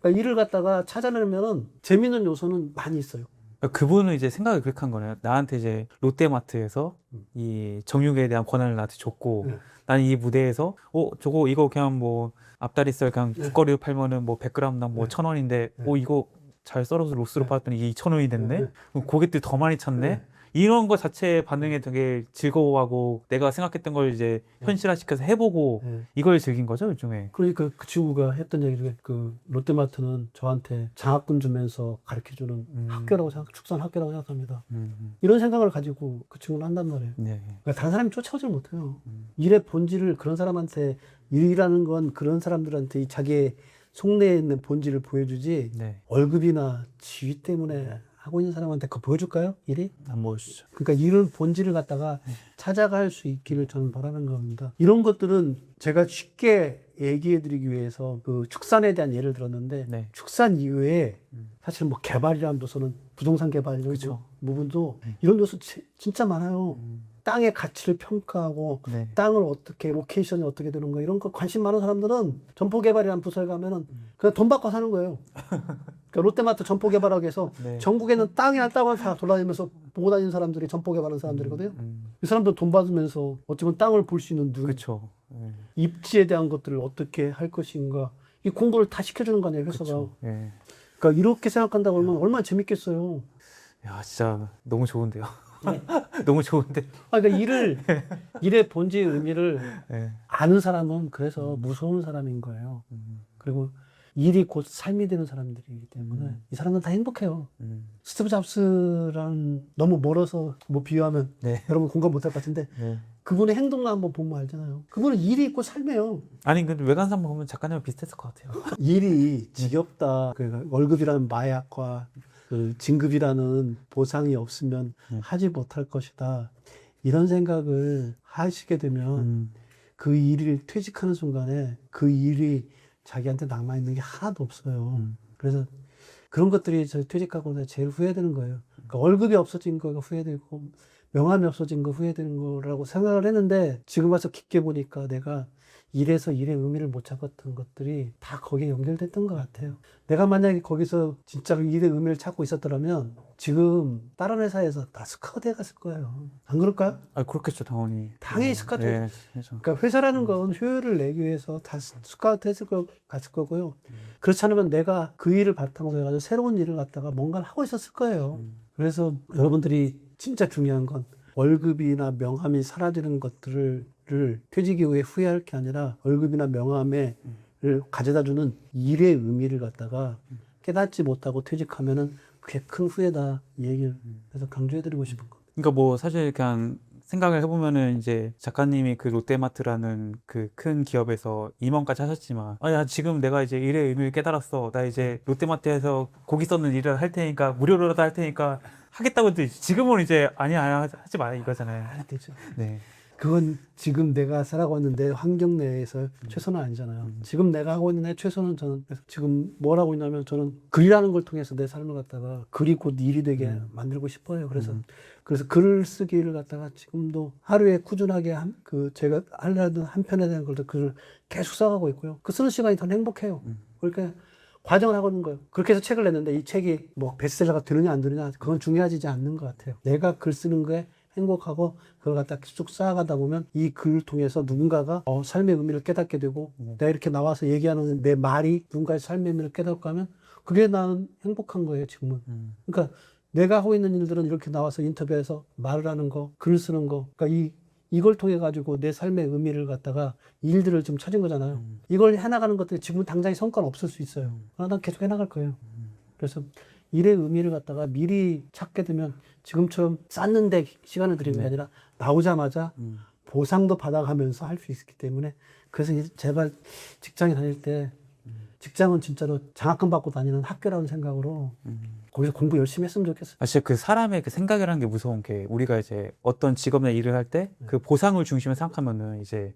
그러니까 일을 갖다가 찾아내면은 재밌는 요소는 많이 있어요. 그분은 이제 생각을 그렇게 한 거네요. 나한테 이제 롯데마트에서 이 정육에 대한 권한을 나한테 줬고 나는 이 무대에서 저거 이거 그냥 뭐 앞다리살 그냥 국거리로 팔면은 뭐 100g당 뭐 1,000원인데 이거 잘 썰어서 로스로 팔았더니 이게 2,000원이 됐네. 그럼 고객들이 더 많이 찾네. 이런 거 자체 반응에 되게 즐거워하고 내가 생각했던 걸 이제 현실화시켜서 해보고 이걸 즐긴 거죠, 일종의. 그러니까 그 친구가 했던 얘기 중에 그 롯데마트는 저한테 장학금 주면서 가르쳐주는 학교라고 축산 학교라고 생각합니다. 이런 생각을 가지고 그 친구는 한단 말이에요. 네. 그러니까 다른 사람이 쫓아오질 못해요. 일의 본질을 그런 사람한테 일이라는 건 그런 사람들한테 자기의 속내에 있는 본질을 보여주지 월급이나 지위 때문에 하고 있는 사람한테 그거 보여줄까요? 일이? 안 보여주죠. 그러니까 이런 본질을 갖다가 찾아갈 수 있기를 저는 바라는 겁니다. 이런 것들은 제가 쉽게 얘기해드리기 위해서 그 축산에 대한 예를 들었는데 축산 이외에 사실 뭐 개발이라는 요소는 부동산 개발 이런 부분도 이런 요소 진짜 많아요. 땅의 가치를 평가하고 땅을 어떻게 로케이션이 어떻게 되는 거 이런 거 관심 많은 사람들은 점포개발이라는 부서에 가면은 그냥 돈 받고 사는 거예요. 그러니까 롯데마트 점포개발하기 위해서 전국에는 땅이랑 땅을 다 돌아다니면서 보고 다니는 사람들이 점포개발하는 사람들이거든요. 이 사람들 돈 받으면서 어쩌면 땅을 볼 수 있는 눈, 입지에 대한 것들을 어떻게 할 것인가 이 공부를 다 시켜주는 거 아니에요 회사가. 그러니까 이렇게 생각한다고 하면 얼마나 재밌겠어요. 야 진짜 너무 좋은데요. 너무 좋은데. 그러니까 일의 본질 의미를 아는 사람은 그래서 무서운 사람인 거예요. 그리고 일이 곧 삶이 되는 사람들이기 때문에 이 사람들은 다 행복해요. 스티브 잡스랑 너무 멀어서 뭐 비유하면 여러분 공감 못할 것 같은데 그분의 행동만 한번 보면 알잖아요. 그분은 일이 있고 삶이에요. 아니 근데 외관상 보면 작가님은 비슷했을 것 같아요. 일이 지겹다. 그러니까 월급이라는 마약과 그 진급이라는 보상이 없으면 하지 못할 것이다. 이런 생각을 하시게 되면 그 일을 퇴직하는 순간에 그 일이 자기한테 남아있는 게 하나도 없어요. 그래서 그런 것들이 저 퇴직하고 나서 제일 후회되는 거예요. 그러니까 월급이 없어진 거가 후회되고 명함이 없어진 거 후회되는 거라고 생각을 했는데 지금 와서 깊게 보니까 내가 일에서 일의 의미를 못 잡았던 것들이 다 거기에 연결됐던 것 같아요. 내가 만약에 거기서 진짜로 일의 의미를 찾고 있었더라면 지금 다른 회사에서 다 스카우트 해갔을 거예요. 안 그럴까요? 아 그렇겠죠 당연히. 당연히 스카우트. 네, 그렇죠. 그러니까 회사라는 건 효율을 내기 위해서 다 스카우트 갔을 거고요. 그렇지 않으면 내가 그 일을 바탕으로 해가지고 새로운 일을 갖다가 뭔가를 하고 있었을 거예요. 그래서 여러분들이 진짜 중요한 건 월급이나 명함이 사라지는 것들을 퇴직 이후에 후회할 게 아니라 월급이나 명함을 가져다주는 일의 의미를 갖다가 깨닫지 못하고 퇴직하면은 그게 큰 후회다 이 얘기를 그래서 강조해드리고 싶은 거. 그러니까 뭐 사실 그냥 생각을 해보면은 이제 작가님이 그 롯데마트라는 그 큰 기업에서 임원까지 하셨지만 야 지금 내가 이제 일의 의미를 깨달았어. 나 이제 롯데마트에서 고기 써는 일을 할 테니까 무료로라도 할 테니까 하겠다고 했더니 지금은 이제 아니야 하지 마 이거잖아요. 안 되죠. 네. 그건 지금 내가 살아가고 있는데 환경 내에서 최선은 아니잖아요. 지금 내가 하고 있는 애 최선은 저는 지금 뭘 하고 있냐면 저는 글이라는 걸 통해서 내 삶을 갖다가 글이 곧 일이 되게 만들고 싶어요. 그래서 글을 쓰기를 갖다가 지금도 하루에 꾸준하게 제가 하려던 한 편에 대한 걸 글을 계속 써가고 있고요. 그 쓰는 시간이 더 행복해요. 그러니까 과정을 하고 있는 거예요. 그렇게 해서 책을 냈는데 이 책이 뭐 베스트셀러가 되느냐 안 되느냐 그건 중요하지 않는 것 같아요. 내가 글 쓰는 거에 행복하고 그걸 갖다 쭉 쌓아가다 보면 이 글을 통해서 누군가가 삶의 의미를 깨닫게 되고 내가 이렇게 나와서 얘기하는 내 말이 누군가의 삶의 의미를 깨닫고 하면 그게 나는 행복한 거예요 지금은. 그러니까 내가 하고 있는 일들은 이렇게 나와서 인터뷰에서 말을 하는 거, 글을 쓰는 거, 그러니까 이걸 통해 가지고 내 삶의 의미를 갖다가 일들을 좀 찾은 거잖아요. 이걸 해나가는 것들이 지금 당장의 성과는 없을 수 있어요. 그러나 난 계속 해나갈 거예요. 그래서 일의 의미를 갖다가 미리 찾게 되면 지금처럼 쌓는데 시간을 들이는 게 아니라 나오자마자 보상도 받아가면서 할 수 있기 때문에 그래서 제발 직장에 다닐 때 직장은 진짜로 장학금 받고 다니는 학교라는 생각으로 거기서 공부 열심히 했으면 좋겠어요. 아, 진짜 그 사람의 그 생각이라는 게 무서운 게 우리가 이제 어떤 직업이나 일을 할 때 그 보상을 중심에 생각하면은 이제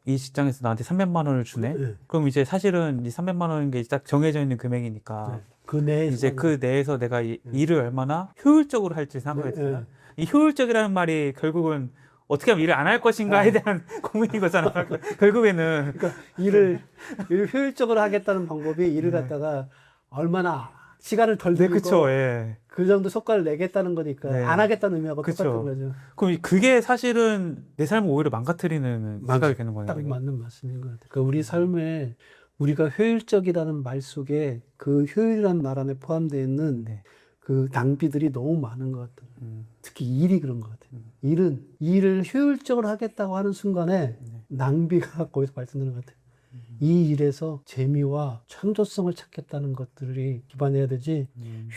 이 직장에서 나한테 300만 원을 주네? 그럼 이제 사실은 이 300만 원인 게 딱 정해져 있는 금액이니까 그 내에서 이제 그 내에서 내가 일을 얼마나 효율적으로 할지 생각해야 이 효율적이라는 말이 결국은 어떻게 하면 일을 안 할 것인가에 대한 고민인 거잖아. 결국에는. 그러니까 일을 효율적으로 하겠다는 방법이 일을 갖다가 얼마나 시간을 덜 들이고 그쵸, 예. 그 정도 성과를 내겠다는 거니까 네. 안 하겠다는 의미하고 그쵸. 똑같은 거죠. 그럼 그게 사실은 내 삶을 오히려 망가뜨리는 생각이 되는 거네요. 딱 맞는 말씀인 것 같아요. 그러니까 우리 삶에 우리가 효율적이라는 말 속에 그 효율이라는 말 안에 포함되어 있는 그 낭비들이 너무 많은 것 같아요. 특히 일이 그런 것 같아요. 일을 효율적으로 하겠다고 하는 순간에 낭비가 거기서 발생되는 것 같아요. 이 일에서 재미와 창조성을 찾겠다는 것들이 기반해야 되지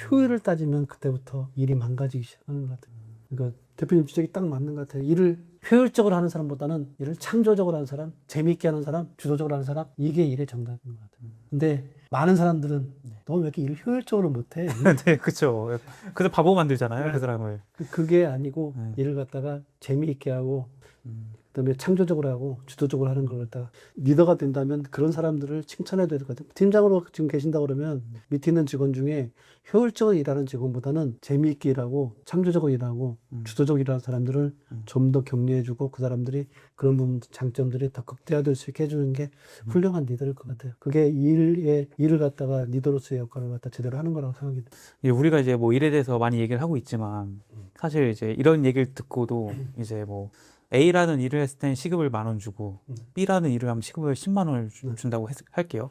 효율을 따지면 그때부터 일이 망가지기 시작하는 것 같아요. 그러니까 대표님 지적이 딱 맞는 것 같아요. 일을 효율적으로 하는 사람보다는 일을 창조적으로 하는 사람, 재미있게 하는 사람, 주도적으로 하는 사람 이게 일의 정답인 것 같아요. 근데 많은 사람들은 너 왜 이렇게 일을 효율적으로 못해? 네, 그쵸. 그래서 바보 만들잖아요, 그 사람을. 그게 아니고 일을 갖다가 재미있게 하고 그다음에 창조적으로 하고 주도적으로 하는 걸 갖다가 리더가 된다면 그런 사람들을 칭찬해야 될 것 같아요. 팀장으로 지금 계신다 그러면 밑에 있는 직원 중에 효율적으로 일하는 직원보다는 재미있게 일하고 창조적으로 일하고 주도적으로 일하는 사람들을 좀 더 격려해주고 그 사람들이 그런 부분 장점들이 더 극대화될 수 있게 해주는 게 훌륭한 리더일 것 같아요. 그게 일을 갖다가 리더로서의 역할을 갖다 제대로 하는 거라고 생각이 돼요. 우리가 이제 뭐 일에 대해서 많이 얘기를 하고 있지만 사실 이제 이런 얘기를 듣고도 이제 뭐 A라는 일을 했을 땐 시급을 10,000원 주고 B라는 일을 하면 시급을 10만 원을 준다고 할게요.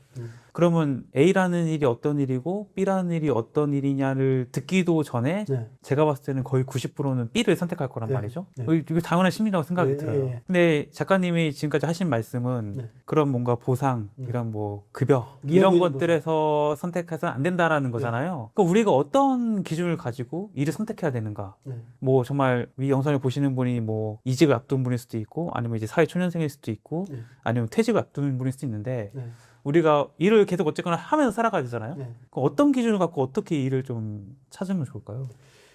그러면 A라는 일이 어떤 일이고 B라는 일이 어떤 일이냐를 듣기도 전에 제가 봤을 때는 거의 90%는 B를 선택할 거란 말이죠. 이거 당연한 심리라고 생각이 들어요. 근데 작가님이 지금까지 하신 말씀은 그런 뭔가 보상, 이런 뭐 급여 이런 것들에서 선택해서는 안 된다라는 거잖아요. 그러니까 우리가 어떤 기준을 가지고 일을 선택해야 되는가? 뭐 정말 이 영상을 보시는 분이 뭐 이직을 앞둔 분일 수도 있고, 아니면 이제 사회 초년생일 수도 있고, 네. 아니면 퇴직을 앞둔 분일 수도 있는데, 네. 우리가 일을 계속 어쨌거나 하면서 살아가야 되잖아요. 네. 그럼 어떤 기준을 갖고 어떻게 일을 좀 찾으면 좋을까요?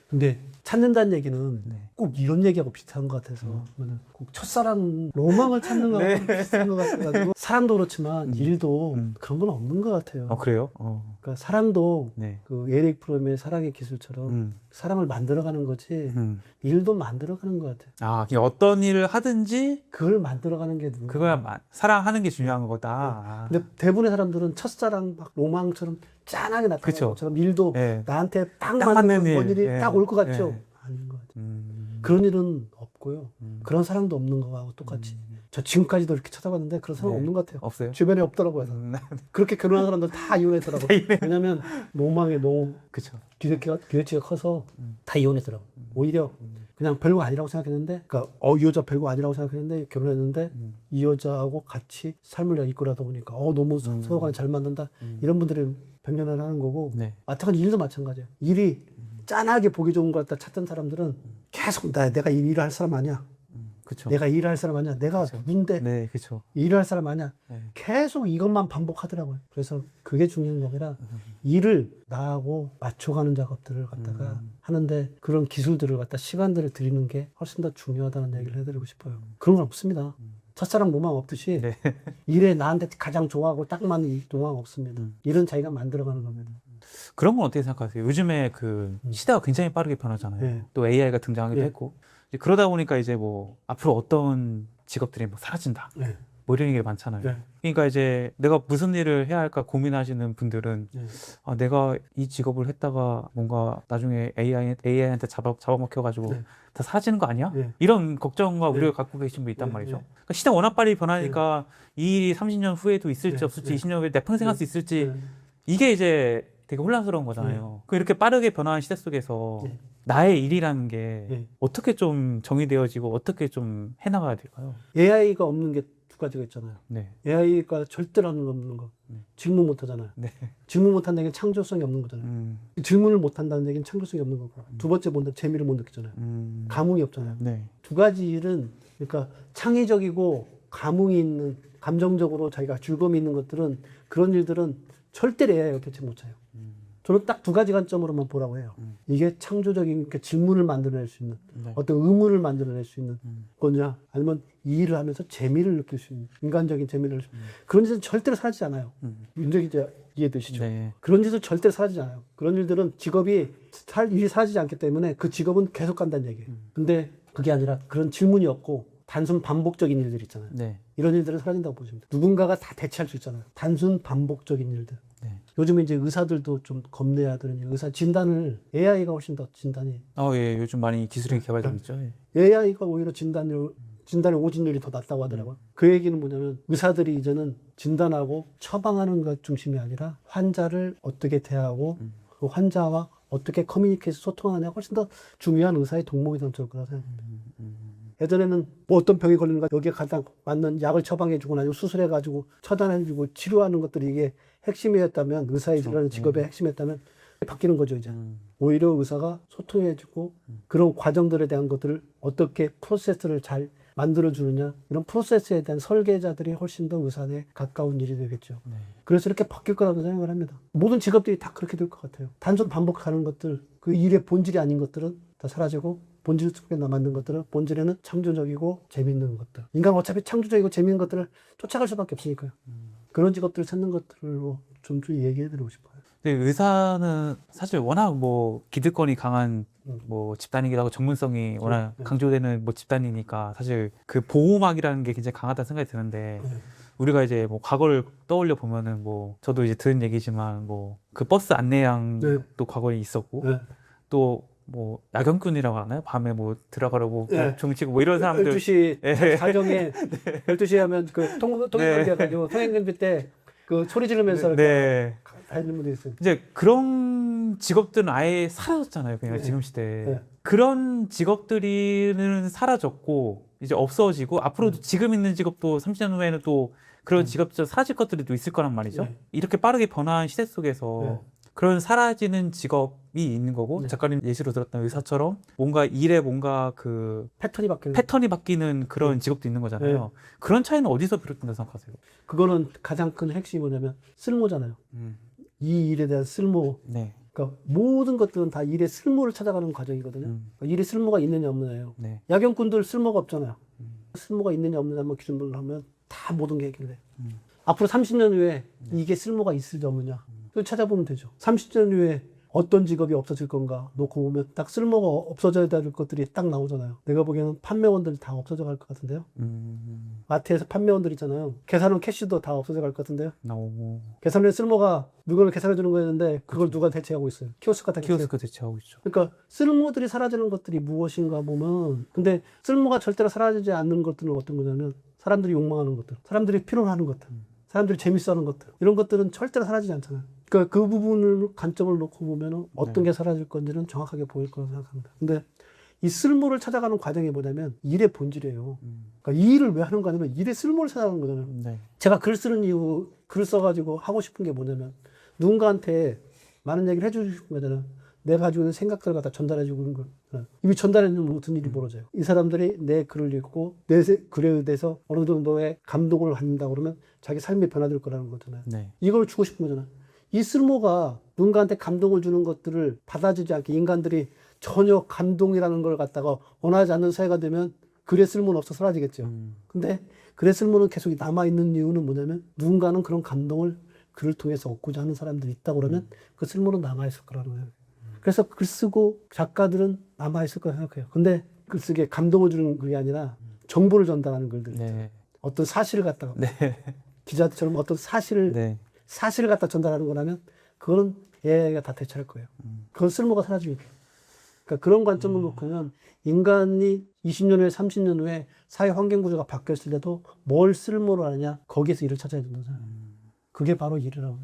근데 찾는다는 얘기는 네. 꼭 이런 얘기하고 비슷한 것 같아서 그러면은 꼭 첫사랑 로망을 찾는 거하고 네. 비슷한 것 같아가지고 사람도 그렇지만 일도 그런 건 없는 것 같아요. 그래요? 그러니까 사람도 네. 그 에릭 프롬의 사랑의 기술처럼 사람을 만들어가는 거지 일도 만들어가는 것 같아요. 아, 그냥 어떤 일을 하든지 그걸 만들어가는 게 누구? 그거야 사랑하는 게 중요한 거다. 아. 근데 대부분의 사람들은 첫사랑 막 로망처럼 짠하게 나타나는 그쵸. 것처럼 일도 네. 나한테 딱 딱 맞는 맞는 일. 일이 예. 딱 올 것 같죠? 예. 아닌 것 같아요. 그런 일은 없고요. 그런 사람도 없는 거하고 똑같이. 저 지금까지도 이렇게 찾아봤는데 그런 사람 네. 없는 것 같아요. 없어요? 주변에 없더라고요. 그렇게 결혼한 사람들 다 이혼했더라고요. 왜냐면 로망이 너무 그쵸. 기대치가 커서 다 이혼했더라고요. 오히려 그냥 별거 아니라고 생각했는데, 그러니까 이 여자 별거 아니라고 생각했는데 결혼했는데 이 여자하고 같이 삶을 내가 이끌어다 보니까 너무 서로 간에 잘 맞는다. 이런 분들이 백년을 하는 거고, 네. 마찬가지 일도 마찬가지예요. 일이 짠하게 보기 좋은 걸 갖다 찾던 사람들은 계속 내가 이 일을 할 사람 아니야. 그쵸. 내가 일을 할 사람 아니야. 내가 누군데 네, 그쵸. 일을 할 사람 아니야. 네. 계속 이것만 반복하더라고요. 그래서 그게 중요한 게 아니라 일을 나하고 맞춰가는 작업들을 갖다가 하는데 그런 기술들을 갖다 시간들을 들이는 게 훨씬 더 중요하다는 얘기를 해드리고 싶어요. 그런 건 없습니다. 첫사랑 로망 없듯이 네. 일에 나한테 가장 좋아하고 딱 맞는 이 로망 없습니다. 일은 자기가 만들어가는 겁니다. 그런 건 어떻게 생각하세요? 요즘에 그 시대가 굉장히 빠르게 변하잖아요. 네. 또 AI가 등장하기도 네. 했고. 이제 그러다 보니까 이제 뭐 앞으로 어떤 직업들이 뭐 사라진다. 네. 뭐 이런 얘기 많잖아요. 네. 그러니까 이제 내가 무슨 일을 해야 할까 고민하시는 분들은 네. 내가 이 직업을 했다가 뭔가 나중에 AI한테 잡아먹혀가지고 네. 다 사라지는 거 아니야? 네. 이런 걱정과 네. 우려를 갖고 계신 분 있단 네. 말이죠. 네. 그러니까 시대가 워낙 빨리 변하니까 이 일이 30년 후에도 있을지 네. 없을지 네. 20년 후에 내 평생 할 수 있을지 네. 이게 이제 되게 혼란스러운 거잖아요. 그 이렇게 빠르게 변화하는 시대 속에서 네. 나의 일이라는 게 네. 어떻게 좀 정의되어지고 어떻게 좀 해나가야 될까요? AI가 없는 게 두 가지가 있잖아요. 네. AI가 절대로 하는 거 없는 거. 질문 못 하잖아요. 네. 질문 못 한다는 게 창조성이 없는 거잖아요. 질문을 못 한다는 얘기는 창조성이 없는 거고. 두 번째 뭔데 재미를 못 느끼잖아요. 감흥이 없잖아요. 네. 두 가지 일은 그러니까 창의적이고 감흥이 있는 감정적으로 자기가 즐거움이 있는 것들은 그런 일들은 절대 AI가 대체 못 쳐요. 저는 딱 두 가지 관점으로만 보라고 해요. 이게 창조적인 그러니까 질문을 만들어낼 수 있는 네. 어떤 의문을 만들어낼 수 있는 거냐 아니면 이 일을 하면서 재미를 느낄 수 있는 인간적인 재미를 그런 짓은 절대로 사라지지 않아요. 윤석이 이제 이해되시죠? 네. 그런 짓은 절대로 사라지지 않아요. 그런 일들은 일이 사라지지 않기 때문에 그 직업은 계속 간다는 얘기예요. 근데 그게 아니라 그런 질문이 없고 단순 반복적인 일들 있잖아요. 네. 이런 일들은 사라진다고 보시면 돼요. 누군가가 다 대체할 수 있잖아요. 단순 반복적인 일들. 네. 요즘에 이제 의사들도 좀 겁내야 되는 의사 진단을 AI가 훨씬 더 진단이. 예, 요즘 많이 기술이 개발되고 있죠. 예. AI가 오히려 진단의 오진율이 더 낮다고 하더라고요. 그 얘기는 뭐냐면 의사들이 이제는 진단하고 처방하는 것 중심이 아니라 환자를 어떻게 대하고 그 환자와 어떻게 커뮤니케이션 소통하느냐가 훨씬 더 중요한 의사의 동목이 될 거라고 생각합니다. 예전에는 뭐 어떤 병이 걸리는가 여기에 가장 맞는 약을 처방해주고 아니면 수술해가지고 처단해주고 치료하는 것들이 이게 핵심이었다면 의사이라는 직업의 핵심이었다면 바뀌는 거죠 이제. 오히려 의사가 소통해주고 그런 과정들에 대한 것들을 어떻게 프로세스를 잘 만들어주느냐 이런 프로세스에 대한 설계자들이 훨씬 더 의사에 가까운 일이 되겠죠. 그래서 이렇게 바뀔 거라고 생각을 합니다. 모든 직업들이 다 그렇게 될 것 같아요. 단순 반복하는 것들 그 일의 본질이 아닌 것들은 다 사라지고 본질 속에 남아있는 것들은 본질에는 창조적이고 재미있는 것들. 인간은 어차피 창조적이고 재미있는 것들을 쫓아갈 수밖에 없으니까요. 그런 직업들을 찾는 것들로 좀 얘기해드리고 싶어요. 근데 의사는 사실 워낙 뭐 기득권이 강한 뭐 집단이기도 하고 전문성이 워낙 강조되는 뭐 집단이니까 사실 그 보호막이라는 게 굉장히 강하다는 생각이 드는데 우리가 이제 뭐 과거를 떠올려 보면은 뭐 저도 이제 들은 얘기지만 뭐 그 버스 안내양도 과거에 있었고 또 뭐 야경꾼이라고 하나요? 밤에 뭐 들어가려고 종치고 뭐 이런 사람들 12시 자정에 12시에 하면 그 통행금지 해가지고 통행금지 때 그 소리 지르면서 다니는 분들이 있어요. 이제 그런 직업들은 아예 사라졌잖아요. 그냥 지금 시대에. 그런 직업들은 사라졌고 이제 없어지고 앞으로도 지금 있는 직업도 30년 후에는 또 그런 직업들 사라질 것들이 또 있을 거란 말이죠. 이렇게 빠르게 변화한 시대 속에서 그런 사라지는 직업이 있는 거고 네. 작가님 예시로 들었던 의사처럼 뭔가 일에 뭔가 그 패턴이 바뀌는 그런 직업도 있는 거잖아요. 네. 그런 차이는 어디서 비롯된다고 생각하세요? 그거는 가장 큰 핵심이 뭐냐면 쓸모잖아요. 이 일에 대한 쓸모. 네. 그러니까 모든 것들은 다 일의 쓸모를 찾아가는 과정이거든요. 그러니까 일의 쓸모가 있느냐 없느냐예요. 네. 야경꾼들 쓸모가 없잖아요. 쓸모가 있느냐 없느냐만 기준으로 하면 다 모든 게 해결돼요. 앞으로 30년 후에 이게 쓸모가 있을지 없느냐 그걸 찾아보면 되죠. 30년 후에 어떤 직업이 없어질 건가 놓고 보면 딱 쓸모가 없어져야 될 것들이 딱 나오잖아요. 내가 보기에는 판매원들 다 없어져 갈 것 같은데요. 마트에서 판매원들 있잖아요. 계산원 캐시도 다 없어져 갈 것 같은데요. 계산의 쓸모가 물건을 계산해 주는 거였는데 그걸 누가 대체하고 있어요. 키오스크가 다 키오스크 대체하고 있죠. 그러니까 쓸모들이 사라지는 것들이 무엇인가 보면 근데 쓸모가 절대로 사라지지 않는 것들은 어떤 거냐면 사람들이 욕망하는 것들, 사람들이 필요하는 것들, 사람들이 재밌어하는 것들 이런 것들은 절대로 사라지지 않잖아요. 그러니까 그 부분을 관점을 놓고 보면 어떤 게 사라질 건지는 정확하게 보일 거라고 생각합니다. 근데 이 쓸모를 찾아가는 과정이 뭐냐면 일의 본질이에요. 그러니까 이 일을 왜 하는 거냐면 일의 쓸모를 찾아가는 거잖아요. 네. 제가 글 쓰는 이유, 글 써가지고 하고 싶은 게 뭐냐면 누군가한테 많은 얘기를 해주고 거잖아요. 내가 가지고 있는 생각들을 갖다 전달해주고 있는 거. 이미 전달해주면 무슨 일이 벌어져요. 이 사람들이 내 글을 읽고 내 글에 대해서 어느 정도의 감동을 갖는다 그러면 자기 삶이 변화될 거라는 거잖아요. 네. 이걸 주고 싶은 거잖아요. 이 쓸모가 누군가한테 감동을 주는 것들을 받아주지 않게 인간들이 전혀 감동이라는 걸 갖다가 원하지 않는 사회가 되면 글의 쓸모는 없어 사라지겠죠. 근데 글의 쓸모는 계속 남아있는 이유는 뭐냐면 누군가는 그런 감동을 글을 통해서 얻고자 하는 사람들이 있다고 그러면 그 쓸모는 남아있을 거라는 거예요. 그래서 글 쓰고 작가들은 남아있을 거라고 생각해요. 근데 글쓰기에 감동을 주는 글이 아니라 정보를 전달하는 글들. 네. 어떤 사실을 갖다가 네. 기자들처럼 어떤 사실을 네. 갖다 전달하는 거라면 그거는 AI가 다 대체할 거예요. 그건 쓸모가 사라집니다. 그러니까 그런 관점을 놓고는 인간이 20년 후에 30년 후에 사회 환경 구조가 바뀌었을 때도 뭘 쓸모로 하느냐 거기에서 일을 찾아야 된다잖아요. 그게 바로 일이라고.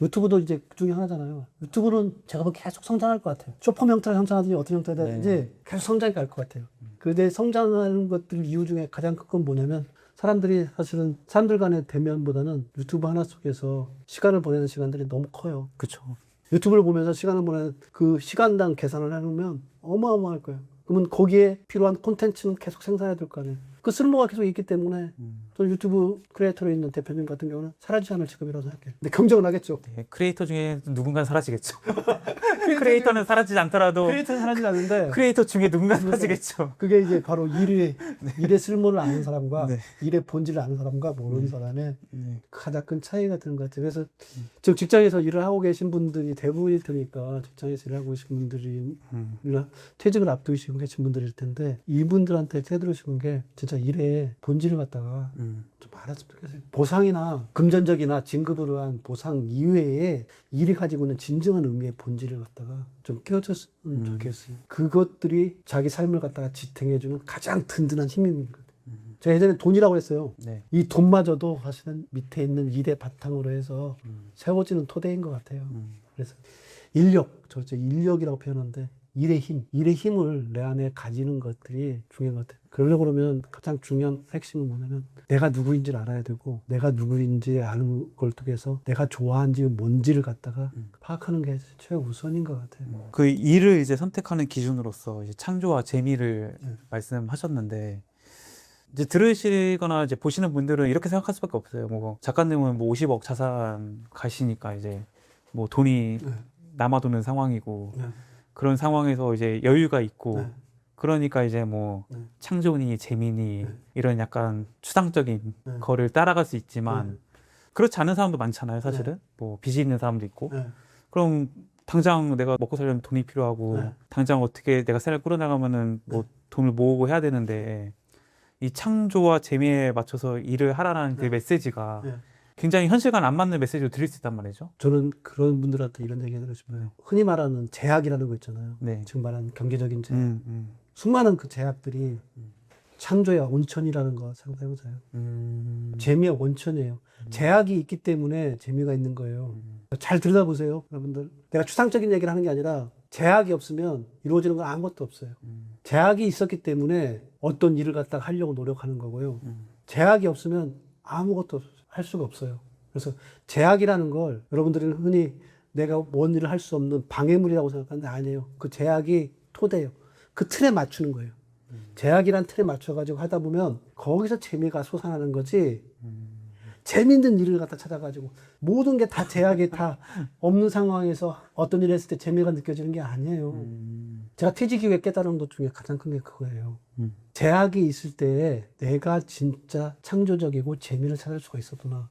유튜브도 이제 그 중에 하나잖아요. 유튜브는 제가 보기 계속 성장할 것 같아요. 쇼폼 형태로 성장하든지 어떤 형태로 되든지 계속 성장이 갈 것 같아요. 근데 성장하는 것들 이유 중에 가장 큰 건 뭐냐면 사람들이 사실은 사람들 간의 대면보다는 유튜브 하나 속에서 시간을 보내는 시간들이 너무 커요. 그렇죠. 유튜브를 보면서 시간을 보내는 그 시간당 계산을 해놓으면 어마어마할 거예요. 그러면 거기에 필요한 콘텐츠는 계속 생산해야 될 거 아니에요. 그 쓸모가 계속 있기 때문에 저 유튜브 크리에이터로 있는 대표님 같은 경우는 사라지지 않을 직업이라고 생각해요. 근데 경쟁은 하겠죠. 네, 크리에이터 중에 누군가는 사라지겠죠. 크리에이터는 사라지지 않더라도 크리에이터는 사라지지 않는데 크리에이터 중에 누군가는 사라지겠죠. 그게 이제 바로 일의 쓸모를 아는 사람과 네. 일의 본질을 아는 사람과 모르는 사람의 네. 가장 큰 차이가 되는 것 같아요. 그래서 지금 직장에서 일을 하고 계신 분들이 대부분일 테니까 직장에서 일하고 계신 분들이 퇴직을 앞두시고 계신 분들일 텐데 이분들한테 해드리시는 게 진짜 일의 본질을 갖다가 좀 알았으면 좋겠어요. 보상이나 금전적이나 진급으로 한 보상 이외에 일이 가지고 있는 진정한 의미의 본질을 갖다가 좀 깨워줬으면 좋겠어요. 그것들이 자기 삶을 갖다가 지탱해주는 가장 든든한 힘인 거예요. 제가 예전에 돈이라고 했어요. 네. 이 돈마저도 사실은 밑에 있는 일의 바탕으로 해서 세워지는 토대인 것 같아요. 그래서 인력이라고 표현하는데 일의 힘을 내 안에 가지는 것들이 중요한 것 같아요. 그러려고 그러면 가장 중요한 핵심은 뭐냐면 내가 누구인지를 알아야 되고 내가 누구인지 아는 걸 통해서 내가 좋아하는지 뭔지를 갖다가 파악하는 게 최우선인 것 같아요. 그 일을 이제 선택하는 기준으로서 이제 창조와 재미를 말씀하셨는데 이제 들으시거나 이제 보시는 분들은 이렇게 생각할 수밖에 없어요. 뭐 작가님은 뭐 50억 자산 가시니까 이제 뭐 돈이 남아도는 상황이고 그런 상황에서 이제 여유가 있고 그러니까 이제 뭐 창조니 재미니 이런 약간 추상적인 거를 따라갈 수 있지만 그렇지 않은 사람도 많잖아요, 사실은. 뭐 빚이 있는 사람도 있고. 그럼 당장 내가 먹고 살려면 돈이 필요하고 당장 어떻게 내가 생활을 꾸려나가면은 뭐 돈을 모으고 해야 되는데 이 창조와 재미에 맞춰서 일을 하라는 그 메시지가 굉장히 현실과는 안 맞는 메시지를 드릴 수 있단 말이죠. 저는 그런 분들한테 이런 얘기 해드리고 싶어요. 흔히 말하는 제약이라는 거 있잖아요. 네. 지금 말하는 경제적인 제약. 수많은 그 제약들이 창조의 원천이라는 거 생각해보세요. 재미의 원천이에요. 제약이 있기 때문에 재미가 있는 거예요. 잘 들여다보세요, 여러분들. 내가 추상적인 얘기를 하는 게 아니라 제약이 없으면 이루어지는 건 아무것도 없어요. 제약이 있었기 때문에 어떤 일을 갖다가 하려고 노력하는 거고요. 제약이 없으면 아무것도 할 수가 없어요. 그래서 제약이라는 걸 여러분들이 흔히 내가 뭔 일을 할 수 없는 방해물이라고 생각하는데 아니에요. 그 제약이 토대예요. 그 틀에 맞추는 거예요. 제약이란 틀에 맞춰가지고 하다 보면 거기서 재미가 솟아나는 거지. 재밌는 일을 갖다 찾아가지고 모든 게 다 제약이 다 없는 상황에서 어떤 일을 했을 때 재미가 느껴지는 게 아니에요. 제가 퇴직 이후에 깨달은 것 중에 가장 큰 게 그거예요. 제약이 있을 때 내가 진짜 창조적이고 재미를 찾을 수가 있었구나.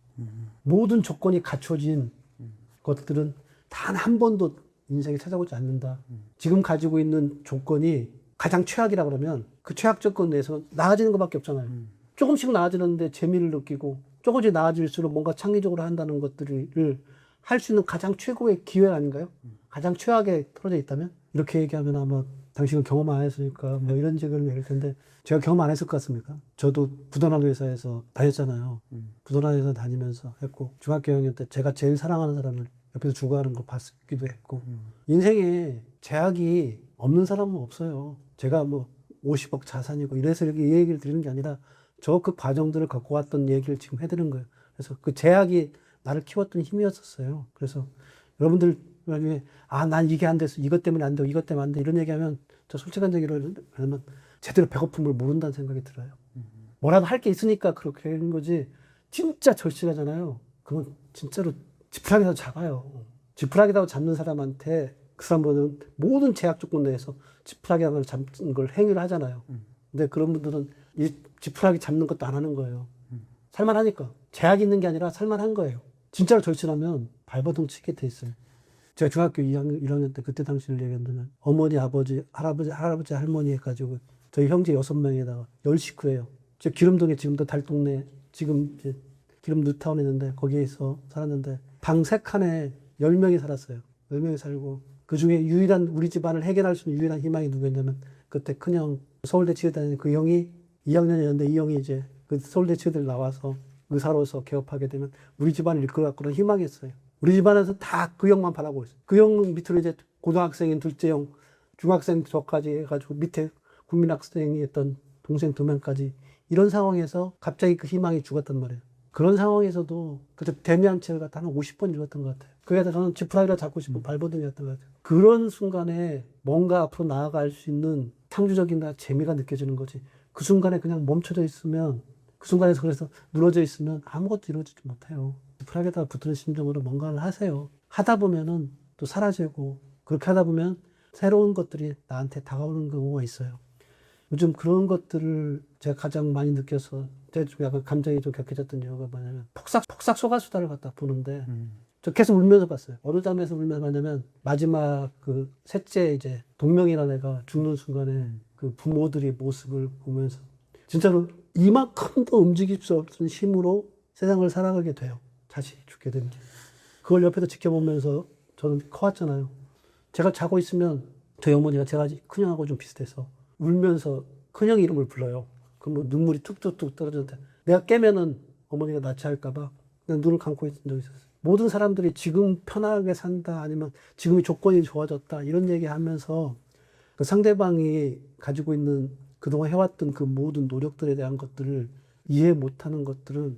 모든 조건이 갖춰진 것들은 단 한 번도 인생에 찾아오지 않는다. 지금 가지고 있는 조건이 가장 최악이라 그러면 그 최악 조건 내에서 나아지는 것밖에 없잖아요. 조금씩 나아지는데 재미를 느끼고 조금씩 나아질수록 뭔가 창의적으로 한다는 것들을 할 수 있는 가장 최고의 기회 아닌가요? 가장 최악에 틀어져 있다면? 이렇게 얘기하면 아마 당신은 경험 안 했으니까 뭐 이런 얘기를 내릴 텐데 제가 경험 안 했을 것 같습니까? 저도 부도난 회사에서 다녔잖아요. 부도난 회사 다니면서 했고 중학교 6학년 때 제가 제일 사랑하는 사람을 옆에서 죽어가는 거 봤기도 했고 인생에 제약이 없는 사람은 없어요. 제가 뭐 50억 자산이고 이래서 이렇게 이 얘기를 드리는 게 아니라 저 그 과정들을 갖고 왔던 얘기를 지금 해드리는 거예요. 그래서 그 제약이 나를 키웠던 힘이었었어요. 그래서 여러분들 나중에 난 이게 안 돼서 이것 때문에 안 되고 이것 때문에 안 돼 이런 얘기하면 저 솔직한 얘기를 하면 제대로 배고픔을 모른다는 생각이 들어요. 뭐라도 할 게 있으니까 그렇게 하는 거지 진짜 절실하잖아요. 그건 진짜로 지푸라기라도 잡아요. 지푸라기라도 잡는 사람한테 그 사람은 모든 제약 조건 내에서 지푸라기라도 잡는 걸 행위를 하잖아요. 근데 그런 분들은 이 지푸라기 잡는 것도 안 하는 거예요. 살만하니까. 제약이 있는 게 아니라 살만한 거예요. 진짜로 절실하면 발버둥 치게 돼 있어요. 제가 중학교 1학년 때 그때 당시를 얘기한다면 어머니, 아버지, 할아버지, 할머니 해가지고 저희 형제 6명에다가 10식구예요. 저 기름동에 지금도 달동네 지금 이제 기름 뉴타운에 있는데 거기에서 살았는데 방 3칸에 10명이 살았어요. 10명이 살고 그중에 유일한 우리 집안을 해결할 수 있는 유일한 희망이 누구였냐면 그때 큰형 서울대 치대 다니는 그 형이 2학년이었는데 이 형이 이제 그 서울대 치대를 나와서 의사로서 개업하게 되면 우리 집안을 이끌어 갖고는 희망이었어요. 우리 집안에서 다 그 형만 바라고 있어요. 그 형 밑으로 이제 고등학생인 둘째 형, 중학생 저까지 해가지고 밑에 국민학생이 했던 동생 2명까지 이런 상황에서 갑자기 그 희망이 죽었단 말이에요. 그런 상황에서도 그때 대면체를 갖다 한 50번 읽었던 것 같아요. 그게 저는 지푸라기를 잡고 싶은 발버둥이었던 것 같아요. 그런 순간에 뭔가 앞으로 나아갈 수 있는 창조적인 재미가 느껴지는 거지. 그 순간에 그냥 멈춰져 있으면 그 순간에서 그래서 늘어져 있으면 아무것도 이루어지지 못해요. 지푸라기에다가 붙는 심정으로 뭔가를 하세요. 하다 보면은 또 사라지고 그렇게 하다 보면 새로운 것들이 나한테 다가오는 경우가 있어요. 요즘 그런 것들을 제가 가장 많이 느껴서 제가 좀 약간 감정이 좀 격해졌던 이유가 뭐냐면 폭삭 소가수다를 갖다 보는데 저 계속 울면서 봤어요. 어느 장면에서 울면서 봤냐면 마지막 그 셋째 이제 동명이라는 애가 죽는 순간에 그 부모들의 모습을 보면서 진짜로 이만큼도 움직일 수 없는 힘으로 세상을 살아가게 돼요. 자식이 죽게 되는 게. 그걸 옆에서 지켜보면서 저는 커왔잖아요. 제가 자고 있으면 저희 어머니가 제가 큰형하고 좀 비슷해서 울면서 큰형 이름을 불러요. 그럼 뭐 눈물이 툭툭툭 떨어지는데 내가 깨면은 어머니가 나치할까봐 그냥 눈을 감고 있던 적이 있었어요. 모든 사람들이 지금 편하게 산다 아니면 지금의 조건이 좋아졌다 이런 얘기하면서 그 상대방이 가지고 있는 그동안 해왔던 그 모든 노력들에 대한 것들을 이해 못하는 것들은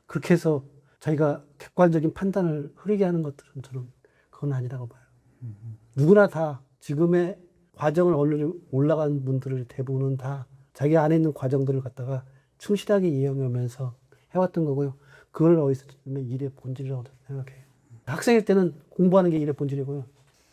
그렇게 해서 자기가 객관적인 판단을 흐리게 하는 것들은 저는 그건 아니라고 봐요. 누구나 다 지금의 과정을 올라간 분들을 대부분은 다 자기 안에 있는 과정들을 갖다가 충실하게 이행하면서 해왔던 거고요. 그걸 어디서 찾으면 일의 본질이라고 생각해요. 학생일 때는 공부하는 게 일의 본질이고요.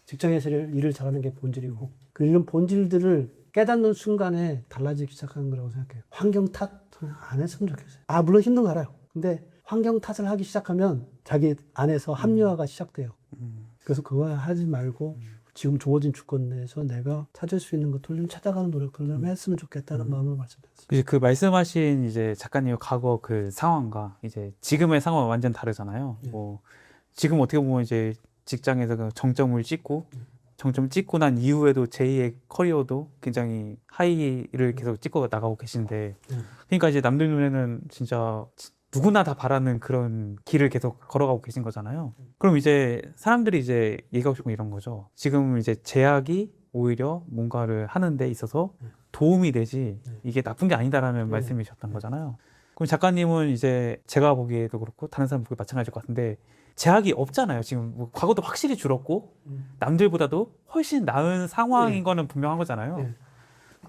직장에서 일을 잘하는 게 본질이고 이런 본질들을 깨닫는 순간에 달라지기 시작하는 거라고 생각해요. 환경 탓 안 했으면 좋겠어요. 물론 힘든 거 알아요. 근데 환경 탓을 하기 시작하면 자기 안에서 합리화가 시작돼요. 그래서 그거 하지 말고 지금 주어진 주권 내에서 내가 찾을 수 있는 것들을 좀 찾아가는 노력들을 좀 했으면 좋겠다는 마음으로 말씀드렸습니다. 이제 그 말씀하신 이제 작가님의 과거 그 상황과 이제 지금의 상황은 완전 다르잖아요. 뭐 지금 어떻게 보면 이제 직장에서 그 정점을 찍고 난 이후에도 제2의 커리어도 굉장히 하이를 계속 찍고 나가고 계신데 그러니까 이제 남들 눈에는 진짜 누구나 다 바라는 그런 길을 계속 걸어가고 계신 거잖아요. 그럼 이제 사람들이 이제 얘기하고 싶은 건 이런 거죠. 지금 이제 제약이 오히려 뭔가를 하는 데 있어서 도움이 되지 이게 나쁜 게 아니다라는 말씀이셨던 거잖아요. 그럼 작가님은 이제 제가 보기에도 그렇고 다른 사람 보기 마찬가지일 것 같은데 제약이 없잖아요. 지금 뭐 과거도 확실히 줄었고 남들보다도 훨씬 나은 상황인 네. 거는 분명한 거잖아요. 네.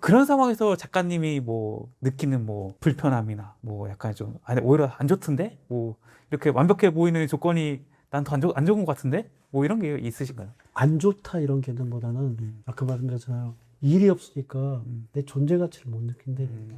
그런 상황에서 작가님이 뭐 느끼는 뭐 불편함이나 뭐 약간 좀 아니 오히려 안 좋던데 뭐 이렇게 완벽해 보이는 조건이 난 더 안 좋은 것 같은데 뭐 이런 게 있으신가요? 안 좋다 이런 개념보다는 아까 말씀드렸잖아요. 일이 없으니까 내 존재 가치를 못 느낀다니까.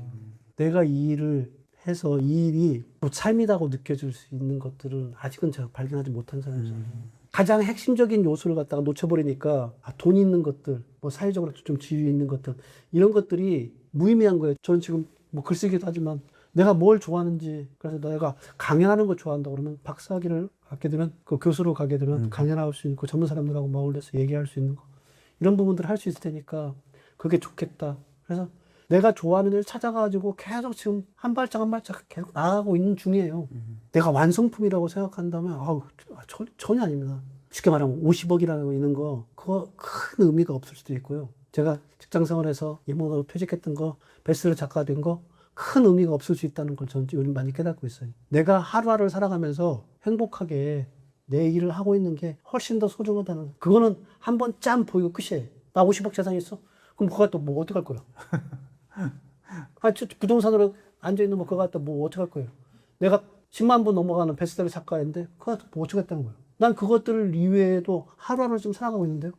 내가 이 일을 해서 이 일이 또 삶이라고 느껴질 수 있는 것들은 아직은 제가 발견하지 못한 사람이잖아요. 가장 핵심적인 요소를 갖다가 놓쳐버리니까 돈 있는 것들, 뭐 사회적으로 좀 지위 있는 것들 이런 것들이 무의미한 거예요. 저는 지금 뭐 글쓰기도 하지만 내가 뭘 좋아하는지 그래서 내가 강연하는 걸 좋아한다 그러면 박사학위를 갖게 되면 그 교수로 가게 되면 강연할 수 있고 전문 사람들하고 어울려서 얘기할 수 있는 거 이런 부분들을 할 수 있을 테니까 그게 좋겠다. 그래서 내가 좋아하는 일 찾아가지고 계속 지금 한 발짝 한 발짝 계속 나아가고 있는 중이에요. 내가 완성품이라고 생각한다면 전혀 아닙니다. 쉽게 말하면 50억이라고 있는 거 그거 큰 의미가 없을 수도 있고요. 제가 직장생활에서 이모가 퇴직했던 거 베스트셀러 작가 된 거 큰 의미가 없을 수 있다는 걸 저는 요즘 많이 깨닫고 있어요. 내가 하루하루를 살아가면서 행복하게 내 일을 하고 있는 게 훨씬 더 소중하다는 그거는 한번 짠 보이고 끝이에요. 나 50억 재산 있어? 그럼 그거 갖다 뭐 어떡할 거야? 부동산으로 앉아있는 거 그거 갖다 뭐 어떡할 거예요? 내가 10만 부 넘어가는 베스트셀러 작가인데 그거 갖다 뭐 어쩌겠다는 거예요? 난 그것들 이외에도 하루하루를 좀 살아가고 있는데요.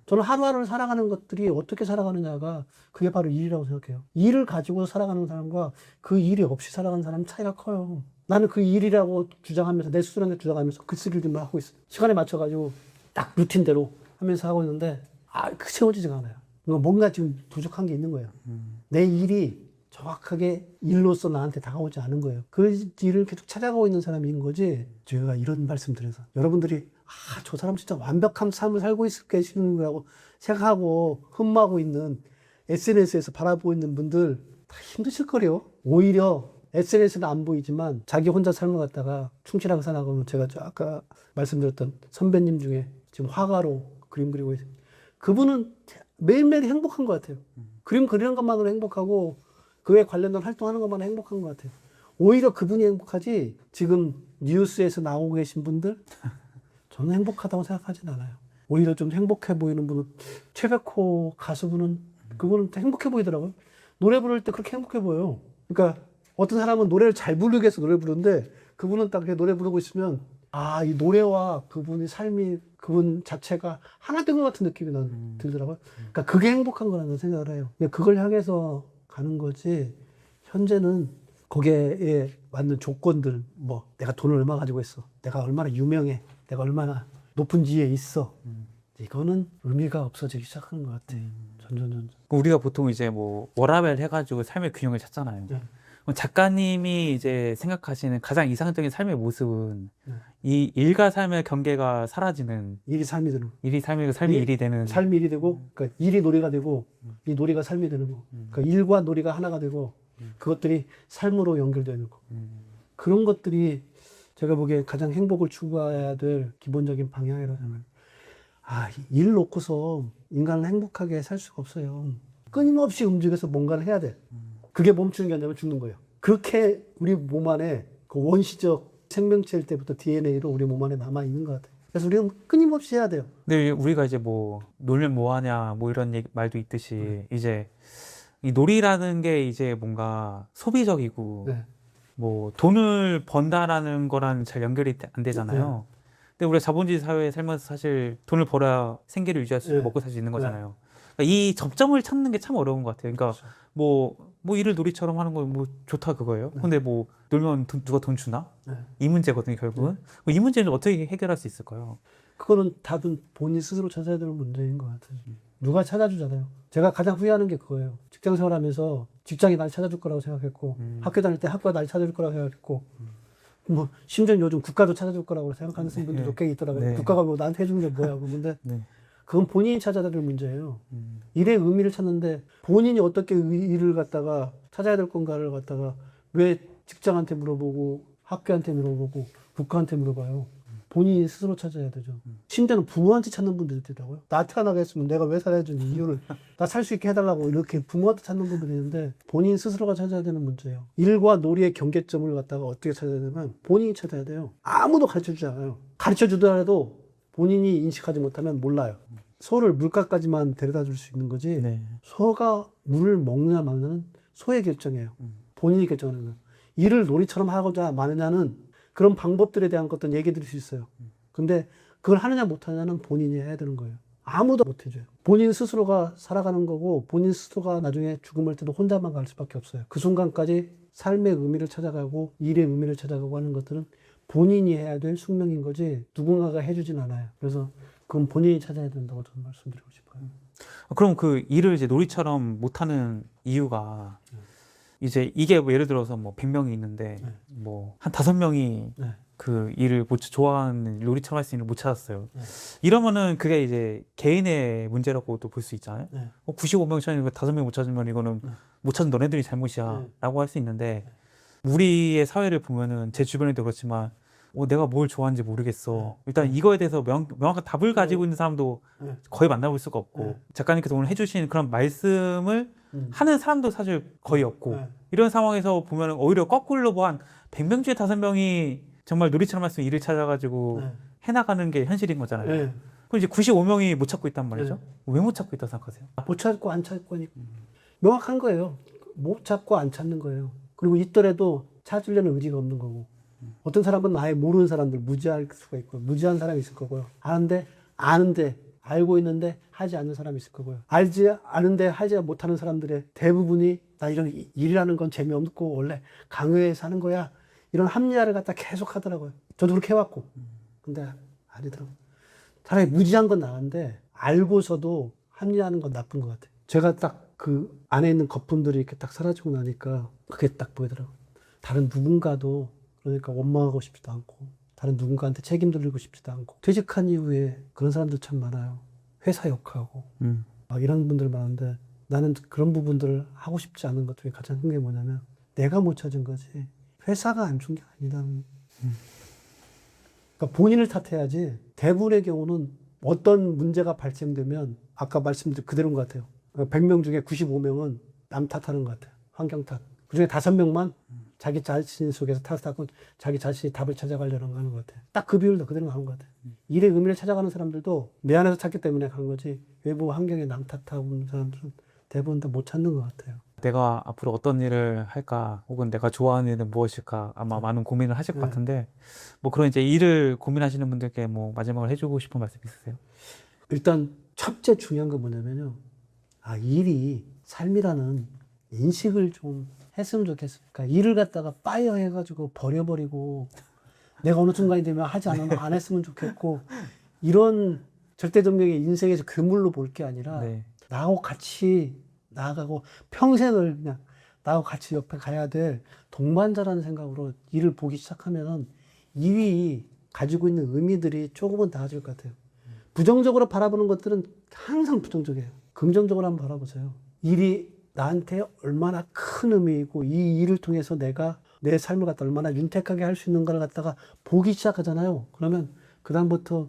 저는 하루하루를 살아가는 것들이 어떻게 살아가느냐가 그게 바로 일이라고 생각해요. 일을 가지고 살아가는 사람과 그 일이 없이 살아가는 사람 차이가 커요. 나는 그 일이라고 주장하면서 내 스스로한테 주장하면서 글쓰기를 하고 있어요. 시간에 맞춰가지고 딱 루틴대로 하면서 하고 있는데 그 채워지지가 않아요. 뭔가 지금 부족한 게 있는 거예요. 내 일이 정확하게 일로서 나한테 다가오지 않은 거예요. 그 일을 계속 찾아가고 있는 사람인 거지. 제가 이런 말씀 드려서 여러분들이 저 사람 진짜 완벽한 삶을 살고 계시는 거라고 생각하고 흠모하고 있는 SNS에서 바라보고 있는 분들 다 힘드실 거래요. 오히려 SNS는 안 보이지만 자기 혼자 삶을 갖다가 충실하게 살아가면 제가 아까 말씀드렸던 선배님 중에 지금 화가로 그림 그리고 있어요. 그분은 매일매일 행복한 것 같아요. 그림 그리는 것만으로 행복하고 그에 관련된 활동하는 것만으로 행복한 것 같아요. 오히려 그분이 행복하지 지금 뉴스에서 나오고 계신 분들 저는 행복하다고 생각하진 않아요. 오히려 좀 행복해 보이는 분은 최백호 가수분은 그분은 행복해 보이더라고요. 노래 부를 때 그렇게 행복해 보여요. 그러니까 어떤 사람은 노래를 잘 부르기 위해서 노래 부르는데 그분은 딱 이렇게 노래 부르고 있으면 이 노래와 그분의 삶이 그분 자체가 하나 된 것 같은 느낌이 들더라고요. 그러니까 그게 행복한 거라는 생각을 해요. 그걸 향해서 가는 거지 현재는 거기에 맞는 조건들 뭐 내가 돈을 얼마 가지고 있어 내가 얼마나 유명해 내가 얼마나 높은 지위에 있어 이거는 의미가 없어지기 시작하는 것 같아. 점점 우리가 보통 이제 뭐 워라밸 해가지고 삶의 균형을 찾잖아요. 네. 그럼 작가님이 이제 생각하시는 가장 이상적인 삶의 모습은 네. 이 일과 삶의 경계가 사라지는 일이 삶이 되는 일이 삶이고 삶이 일이 되는 삶이 일이 되고 그러니까 일이 놀이가 되고 이 놀이가 삶이 되는 거 그러니까 일과 놀이가 하나가 되고 그것들이 삶으로 연결되는 거 그런 것들이 제가 보기에 가장 행복을 추구해야 될 기본적인 방향이라고 생각해요. 일 놓고서 인간은 행복하게 살 수가 없어요. 끊임없이 움직여서 뭔가를 해야 돼. 그게 멈추는 게 아니라 죽는 거예요. 그렇게 우리 몸 안에 그 원시적 생명체일 때부터 DNA로 우리 몸 안에 남아있는 것 같아요. 그래서 우리는 끊임없이 해야 돼요. 근데 우리가 이제 뭐 놀면 뭐하냐 뭐 이런 말도 있듯이 이제 이 놀이라는 게 이제 뭔가 소비적이고 네. 뭐 돈을 번다라는 거랑 잘 연결이 안 되잖아요. 근데 우리가 자본주의 사회에 살면서 사실 돈을 벌어야 생계를 유지할 수 있고 먹고 살 수 있는 거잖아요. 그러니까 이 접점을 찾는 게 참 어려운 것 같아요. 그러니까 뭐 일을 놀이처럼 하는 건 뭐 좋다 그거예요. 근데 뭐 놀면 누가 돈 주나? 이 문제거든요, 결국은. 이 문제는 어떻게 해결할 수 있을까요? 그거는 다들 본인 스스로 찾아야 되는 문제인 것 같아요. 누가 찾아주잖아요. 제가 가장 후회하는 게 그거예요. 직장 생활하면서 직장이 날 찾아줄 거라고 생각했고 학교 다닐 때 학교가 날 찾아줄 거라고 생각했고 뭐 심지어 요즘 국가도 찾아줄 거라고 생각하는 분들도 꽤 있더라고요. 국가가 뭐 나한테 해주는 게 뭐야 근데 그건 본인이 찾아야 될 문제예요. 일의 의미를 찾는데 본인이 어떻게 일을 갖다가 찾아야 될 건가를 갖다가 왜 직장한테 물어보고 학교한테 물어보고 국가한테 물어봐요. 본인이 스스로 찾아야 되죠. 심지어는 부모한테 찾는 분들이 있더라고요. 나 태어나게 했으면 내가 왜 살아야 되는 이유를 나 살 수 있게 해달라고 이렇게 부모한테 찾는 분들이 있는데 본인 스스로가 찾아야 되는 문제예요. 일과 놀이의 경계점을 갖다가 어떻게 찾아야 되냐면 본인이 찾아야 돼요. 아무도 가르쳐주지 않아요. 가르쳐주더라도 본인이 인식하지 못하면 몰라요. 소를 물가까지만 데려다 줄 수 있는 거지 네. 소가 물을 먹느냐 마느냐는 소의 결정이에요. 본인이 결정하는 거예요. 일을 놀이처럼 하고자 마느냐는 그런 방법들에 대한 것들은 얘기 드릴 수 있어요. 근데 그걸 하느냐 못하느냐는 본인이 해야 되는 거예요. 아무도 못 해줘요. 본인 스스로가 살아가는 거고 본인 스스로가 나중에 죽음할 때도 혼자만 갈 수밖에 없어요. 그 순간까지 삶의 의미를 찾아가고 일의 의미를 찾아가고 하는 것들은 본인이 해야 될 숙명인 거지 누군가가 해주진 않아요. 그래서 그건 본인이 찾아야 된다고 저는 말씀드리고 싶어요. 그럼 그 일을 이제 놀이처럼 못하는 이유가 이제 이게 뭐 예를 들어서 뭐 100명이 있는데 네. 뭐 한 5명이 네. 그 일을 못 좋아하는 놀이처럼 할 수 있는 일을 못 찾았어요. 네. 이러면은 그게 이제 개인의 문제라고도 볼 수 있잖아요. 네. 95명 중에 5명 못 찾으면 이거는 네. 못 찾은 너네들이 잘못이야 네. 라고 할 수 있는데 우리의 사회를 보면은 제 주변에도 그렇지만 내가 뭘 좋아하는지 모르겠어. 일단 이거에 대해서 명확한 답을 가지고 있는 사람도 네. 거의 만나볼 수가 없고 네. 작가님께서 오늘 해주신 그런 말씀을 하는 사람도 사실 거의 없고 네. 이런 상황에서 보면 오히려 거꾸로 뭐 한 100명 중에 5명이 정말 놀이처럼 할 수 있는 일을 찾아가지고 네. 해나가는 게 현실인 거잖아요. 네. 그럼 이제 95명이 못 찾고 있단 말이죠. 왜 못 찾고 있다고 생각하세요? 못 찾고 안 찾고 하니까 명확한 거예요. 못 찾고 안 찾는 거예요. 그리고 있더라도 찾으려는 의지가 없는 거고 어떤 사람은 아예 모르는 사람들 무지할 수가 있고 무지한 사람이 있을 거고요. 아는데 알고 있는데 하지 않는 사람이 있을 거고요. 알지 않은데 하지 못하는 사람들의 대부분이 나 이런 일이라는 건 재미없고 원래 강요해서 하는 거야. 이런 합리화를 갖다 계속 하더라고요. 저도 그렇게 해왔고. 근데 아니더라고요. 차라리 무지한 건 나은데 알고서도 합리화하는 건 나쁜 것 같아요. 제가 딱 그 안에 있는 거품들이 이렇게 딱 사라지고 나니까 그게 딱 보이더라고요. 다른 누군가도 그러니까 원망하고 싶지도 않고 다른 누군가한테 책임 돌리고 싶지도 않고 퇴직한 이후에 그런 사람들 참 많아요. 회사 욕하고 막 이런 분들 많은데 나는 그런 부분들을 하고 싶지 않은 것 중에 가장 큰 게 뭐냐면 내가 못 찾은 거지 회사가 안 준 게 아니다. 그러니까 본인을 탓해야지 대부분의 경우는 어떤 문제가 발생되면 아까 말씀드린 그대로인 것 같아요. 100명 중에 95명은 남 탓하는 것 같아요. 환경 탓. 그중에 5명만 자기 자신 속에서 탓하고 자기 자신이 답을 찾아가려고 하는 것 같아요. 딱 그 비율도 그대로 하는 것 같아요. 일의 의미를 찾아가는 사람들도 내 안에서 찾기 때문에 가는 거지 외부 환경에 남 탓하고 있는 사람들은 대부분 다 못 찾는 것 같아요. 내가 앞으로 어떤 일을 할까 혹은 내가 좋아하는 일은 무엇일까 아마 많은 고민을 하실 것 같은데 뭐 그런 이제 일을 고민하시는 분들께 뭐 마지막으로 해주고 싶은 말씀 있으세요? 일단 첫째 중요한 건 뭐냐면요. 일이 삶이라는 인식을 좀 했으면 좋겠어요. 그러니까 일을 갖다가 파이어 해가지고 버려버리고 내가 어느 순간이 되면 하지 않으면 안 했으면 좋겠고 이런 절대적명의 인생에서 괴물로 볼 게 아니라 나하고 같이 나아가고 평생을 그냥 나하고 같이 옆에 가야 될 동반자라는 생각으로 일을 보기 시작하면 일이 가지고 있는 의미들이 조금은 나아질 것 같아요. 부정적으로 바라보는 것들은 항상 부정적이에요. 긍정적으로 한번 바라보세요. 일이 나한테 얼마나 큰 의미이고 이 일을 통해서 내가 내 삶을 갖다 얼마나 윤택하게 할 수 있는가를 갖다가 보기 시작하잖아요. 그러면 그다음부터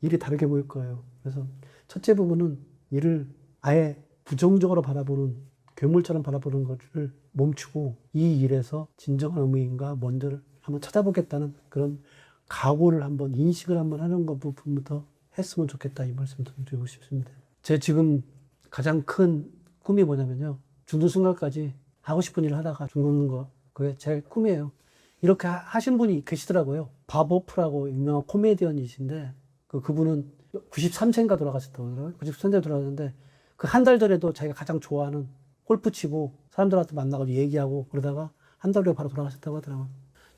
일이 다르게 보일 거예요. 그래서 첫째 부분은 일을 아예 부정적으로 바라보는 괴물처럼 바라보는 것을 멈추고 이 일에서 진정한 의미인가 뭔지를 한번 찾아보겠다는 그런 각오를 한번 인식을 한번 하는 것 부분부터 했으면 좋겠다 이 말씀 드리고 싶습니다. 제 지금 가장 큰 꿈이 뭐냐면요. 죽는 순간까지 하고 싶은 일을 하다가 죽는 거 그게 제 꿈이에요. 이렇게 하신 분이 계시더라고요. 밥 오프라고 유명한 코미디언이신데 그분은 93세인가 돌아가셨다고 93세 돌아가셨는데 그 한 달 전에도 자기가 가장 좋아하는 골프 치고 사람들한테 만나가지고 얘기하고 그러다가 한 달 후에 바로 돌아가셨다고 하더라고요.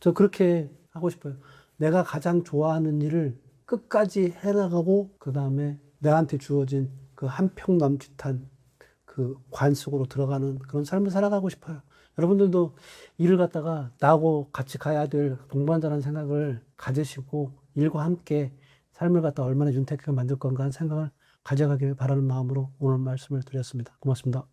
저 그렇게 하고 싶어요. 내가 가장 좋아하는 일을 끝까지 해나가고 그 다음에 내한테 주어진 그 한 평 남짓한 그 관 속으로 들어가는 그런 삶을 살아가고 싶어요. 여러분들도 일을 갖다가 나하고 같이 가야 될 동반자라는 생각을 가지시고 일과 함께 삶을 갖다 얼마나 윤택하게 만들 건가 하는 생각을 가져가길 바라는 마음으로 오늘 말씀을 드렸습니다. 고맙습니다.